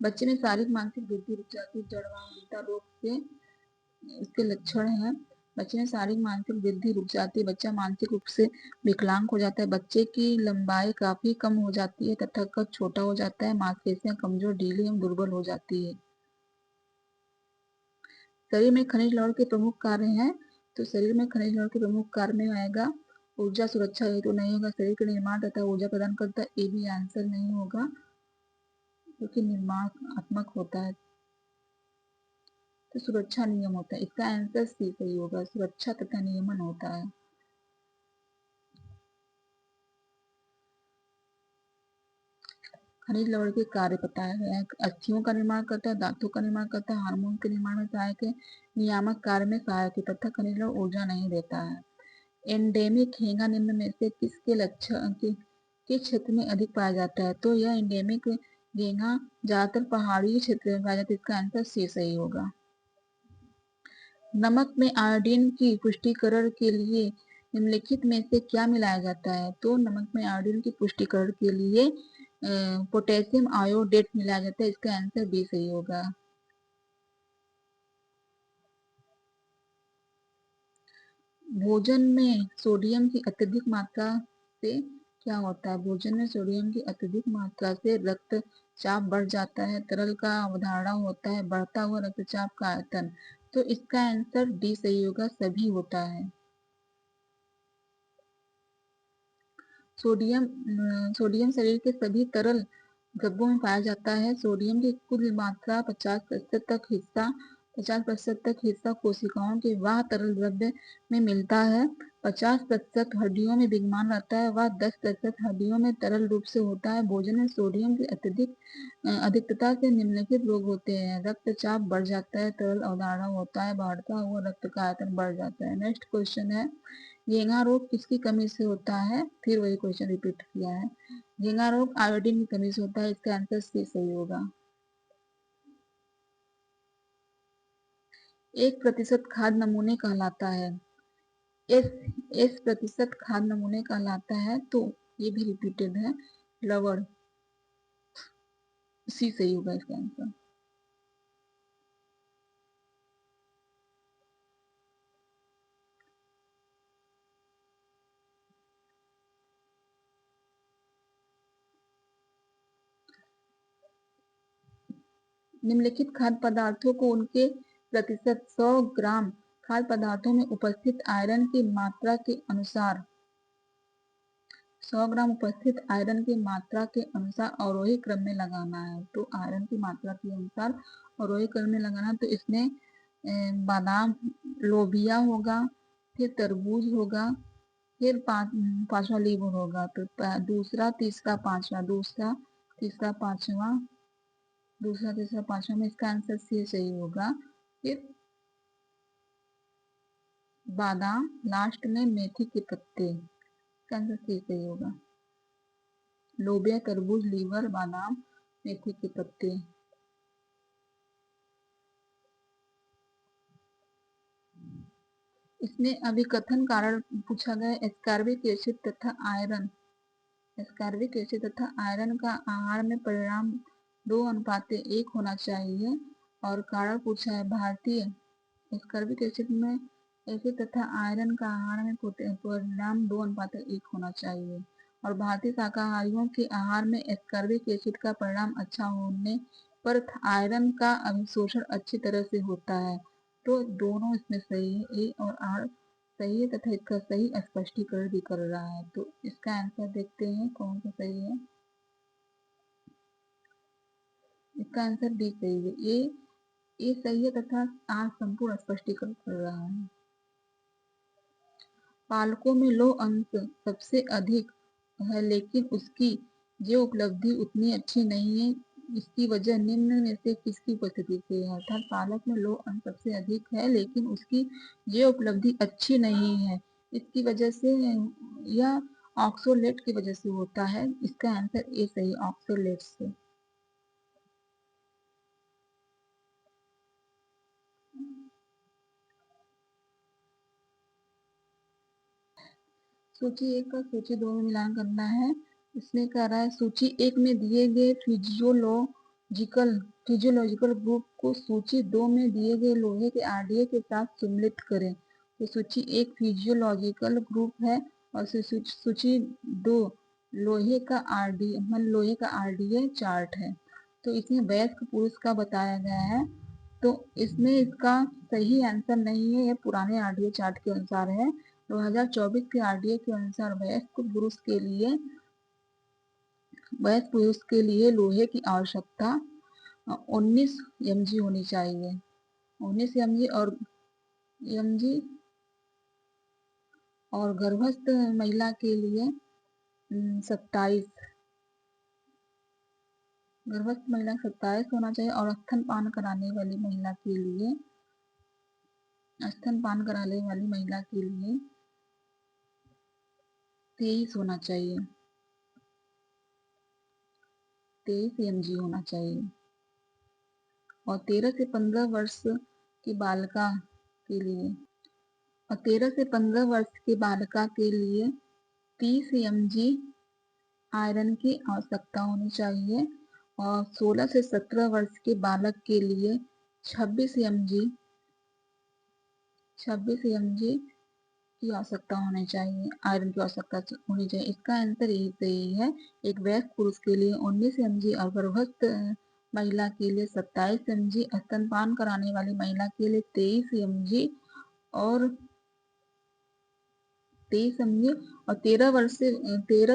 बच्चे में शारीरिक मानसिक वृद्धि रुक जाती है। जड़वामनता रोग से इसके लक्षण है, बच्चे में शारीरिक मानसिक वृद्धि रुक जाती है, बच्चा मानसिक रूप से विकलांग हो जाता है, बच्चे की लंबाई काफी कम हो जाती है तथा कद छोटा हो जाता है, मांसपेशियां कमजोर, ढीली एवं दुर्बल हो जाती है। शरीर में खनिज लवण के प्रमुख कार्य हैं, तो शरीर में खनिज लवण के प्रमुख कार्य में आएगा ऊर्जा सुरक्षा हेतु नहीं होगा, शरीर के निर्माण तथा ऊर्जा प्रदान करता है। ये भी आंसर नहीं होगा क्योंकि निर्माणात्मक होता है, तो सुरक्षा नियम होता है। इसका आंसर सी सही होगा, सुरक्षा तथा नियमन होता है। खनिज लवण के कार्य बताया गया है, अस्थियों का निर्माण करता है, धातु का निर्माण करता है, हार्मोन के निर्माण में सहायक है, नियामक कार्य में सहायक है तथा खनिज लवण ऊर्जा नहीं देता है। एंडेमिक हेंगा निम्न में से किसके लक्षण के क्षेत्र में अधिक पाया जाता है? तो यह एंडेमिक गेंगा ज्यादातर पहाड़ी क्षेत्र में पाया जाता है। इसका आंसर सी सही होगा। नमक में आयोडीन की पुष्टिकरण के लिए निम्नलिखित में से क्या मिलाया जाता है? तो नमक में आयोडीन की पुष्टिकरण के लिए पोटेशियम आयोडेट मिलाया जाता है। इसका आंसर बी सही होगा। भोजन में सोडियम की अत्यधिक मात्रा से क्या होता है? भोजन में सोडियम की अत्यधिक मात्रा से रक्तचाप बढ़ जाता है, तरल का अवधारणा होता है, बढ़ता हुआ रक्तचाप का आयतन। तो इसका आंसर डी सही होगा, सभी होता है। सोडियम शरीर के सभी तरल द्रव्यों में पाया जाता है। सोडियम की कुल मात्रा 50% तक हिस्सा कोशिकाओं के वह तरल द्रव्य में मिलता है। 50% हड्डियों में विद्यमान रहता है, वह 10% हड्डियों में तरल रूप से होता है। भोजन में सोडियम की अधिकता से निम्नलिखित रोग होते हैं, रक्तचाप बढ़ जाता है, तरल अवधारणा होता है, बढ़ता हुआ रक्त का आयतन बढ़ जाता है। नेक्स्ट क्वेश्चन है, घेंगा रोग किसकी कमी से होता है? फिर वही क्वेश्चन रिपीट किया है। घेंगा रोग आयोडीन की कमी से होता है। इसका आंसर सी सही होगा। 1% खाद्य नमूने कहलाता है। एस प्रतिशत खाद्य नमूने कहलाता है, तो ये भी रिपीटेड है, लवण। सी सही होगा इसका आंसर। निम्नलिखित खाद्य पदार्थों को उनके प्रतिशत 100 ग्राम खाद्य पदार्थों में उपस्थित आयरन की मात्रा के अनुसार 100 ग्राम उपस्थित आयरन की मात्रा के अनुसार अवरोही क्रम में लगाना है। तो आयरन की मात्रा के अनुसार अवरोही क्रम में लगाना है। तो इसमें बादाम लोबिया होगा, फिर तरबूज होगा, फिर पांचवा लीवर होगा। तो दूसरा तीसरा पांचवा, दूसरा तीसरा पांचवा, दूसरा तीसरा पांचवा में इसका आंसर सी सही होगा। फिर बादाम, लास्ट में मेथी के पत्ते, इसका आंसर सी सही होगा। लोबिया, तरबूज, लीवर, बादाम, मेथी के पत्ते। इसमें अभिकथन कारण पूछा गया एस्कॉर्बिक एसिड तथा आयरन। एस्कॉर्बिक एसिड तथा आयरन का आहार में परिणाम 2:1 होना चाहिए। और कारण पूछा है भारतीय एस्कॉर्बिक एसिड में एसिड तथा आयरन का आहार में परिणाम 2:1 होना चाहिए। और भारतीय शाकाहारियों के आहार में एस्कॉर्बिक एसिड का परिणाम अच्छा होने पर आयरन का अभिशोषण अच्छी तरह से होता है। तो दोनों इसमें सही है, ए और आर सही है तथा इसका सही स्पष्टीकरण भी कर रहा है। तो इसका आंसर देखते हैं कौन सा सही है। इसका आंसर डी सही है। ए सही है तथा आर संपूर्ण स्पष्टीकरण कर रहा है। पालकों में लौह अंश सबसे अधिक है लेकिन उसकी जो उपलब्धि उतनी अच्छी नहीं है, इसकी वजह निम्न में से किसकी उपस्थिति से है। अर्थात पालक में लौह अंश सबसे अधिक है लेकिन उसकी जो उपलब्धि अच्छी नहीं है, इसकी वजह से यह ऑक्सोलेट की वजह से होता है। इसका आंसर ए सही, ऑक्सोलेट से। सूची 1 का सूची 2 में मिलान करना है। इसमें कह रहा है सूची 1 में दिए गए फिजियोलॉजिकल ग्रुप को सूची 2 में दिए गए लोहे के आरडीए के साथ सम्मिलित करें। तो सूची 1 फिजियोलॉजिकल ग्रुप है और सूची 2 लोहे का आरडीए चार्ट है। तो इसमें वयस्क पुरुष का बताया गया है। तो इसमें इसका सही आंसर नहीं है, यह पुराने आरडीए चार्ट के अनुसार है। 2024 के आरडीए के अनुसार वयस्क पुरुष के लिए लोहे की आवश्यकता 19 mg होनी चाहिए। 19 mg और गर्भस्थ महिला के लिए 27, गर्भस्थ महिला 27 होना चाहिए। और स्तनपान कराने वाली महिला के लिए 23 होना चाहिए, 23 mg होना चाहिए। और 13 से 15 वर्ष की बालिका के लिए 30 mg आयरन की आवश्यकता होनी चाहिए। और 16 से 17 वर्ष के बालक के लिए 26 mg की आवश्यकता होनी चाहिए, आयरन की आवश्यकता होनी चाहिए। इसका आंसर यही सही है। एक वयस्क पुरुष के लिए 19 mg और गर्भस्थ महिला के लिए 27 mg, स्तनपान कराने वाली महिला के लिए 23 mg और 13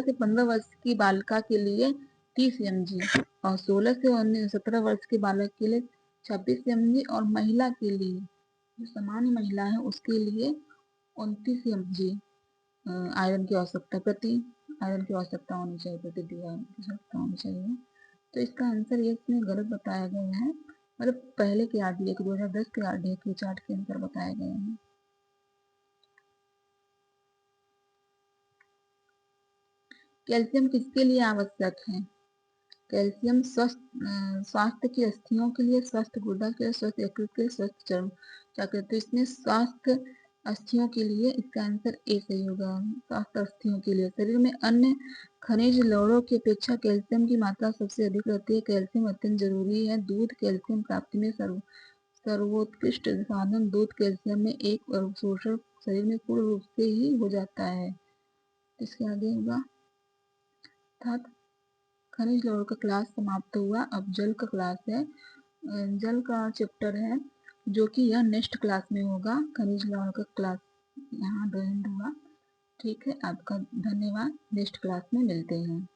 से 15 वर्ष की बालिका के लिए 30 mg और 16 से 17 वर्ष के बालक के लिए 26 mg और महिला के लिए जो सामान्य महिला है उसके लिए 29 mg आयरन की आवश्यकता होनी चाहिए, प्रतिदिन आयरन की आवश्यकता होनी चाहिए। तो इसका आंसर ये इसमें गलत बताया गया है, मतलब पहले के आरडीए के 2010 के आरडीए के चार्ट के अंदर बताया गया है। कैल्शियम किसके लिए आवश्यक है? कैल्शियम स्वास्थ्य की अस्थियों के लिए, स्वस्थ गुर्दा के लिए, स्वस्थ यकृत के लिए, स्वस्थ चर्म चक्र। तो इसमें स्वास्थ्य अस्थियों के लिए इसका आंसर ए सही होगा। स्वास्थ्य अस्थियों के लिए शरीर में अन्य खनिज लवणों की अपेक्षा कैल्शियम की मात्रा सबसे अधिक रहती है। कैल्शियम अत्यंत जरूरी है। दूध कैल्शियम प्राप्ति में सर्वोत्कृष्ट साधन। दूध कैल्शियम में एक अवशोषण शरीर में पूर्ण रूप से ही हो जाता है। इसके आगे होगा अर्थात खनिज लवण का क्लास समाप्त हुआ, अब जल का क्लास है। जल का चैप्टर है, जो कि यह नेक्स्ट क्लास में होगा। खनिज लवण का क्लास यहाँ एंड हुआ। ठीक है, आपका धन्यवाद। नेक्स्ट क्लास में मिलते हैं।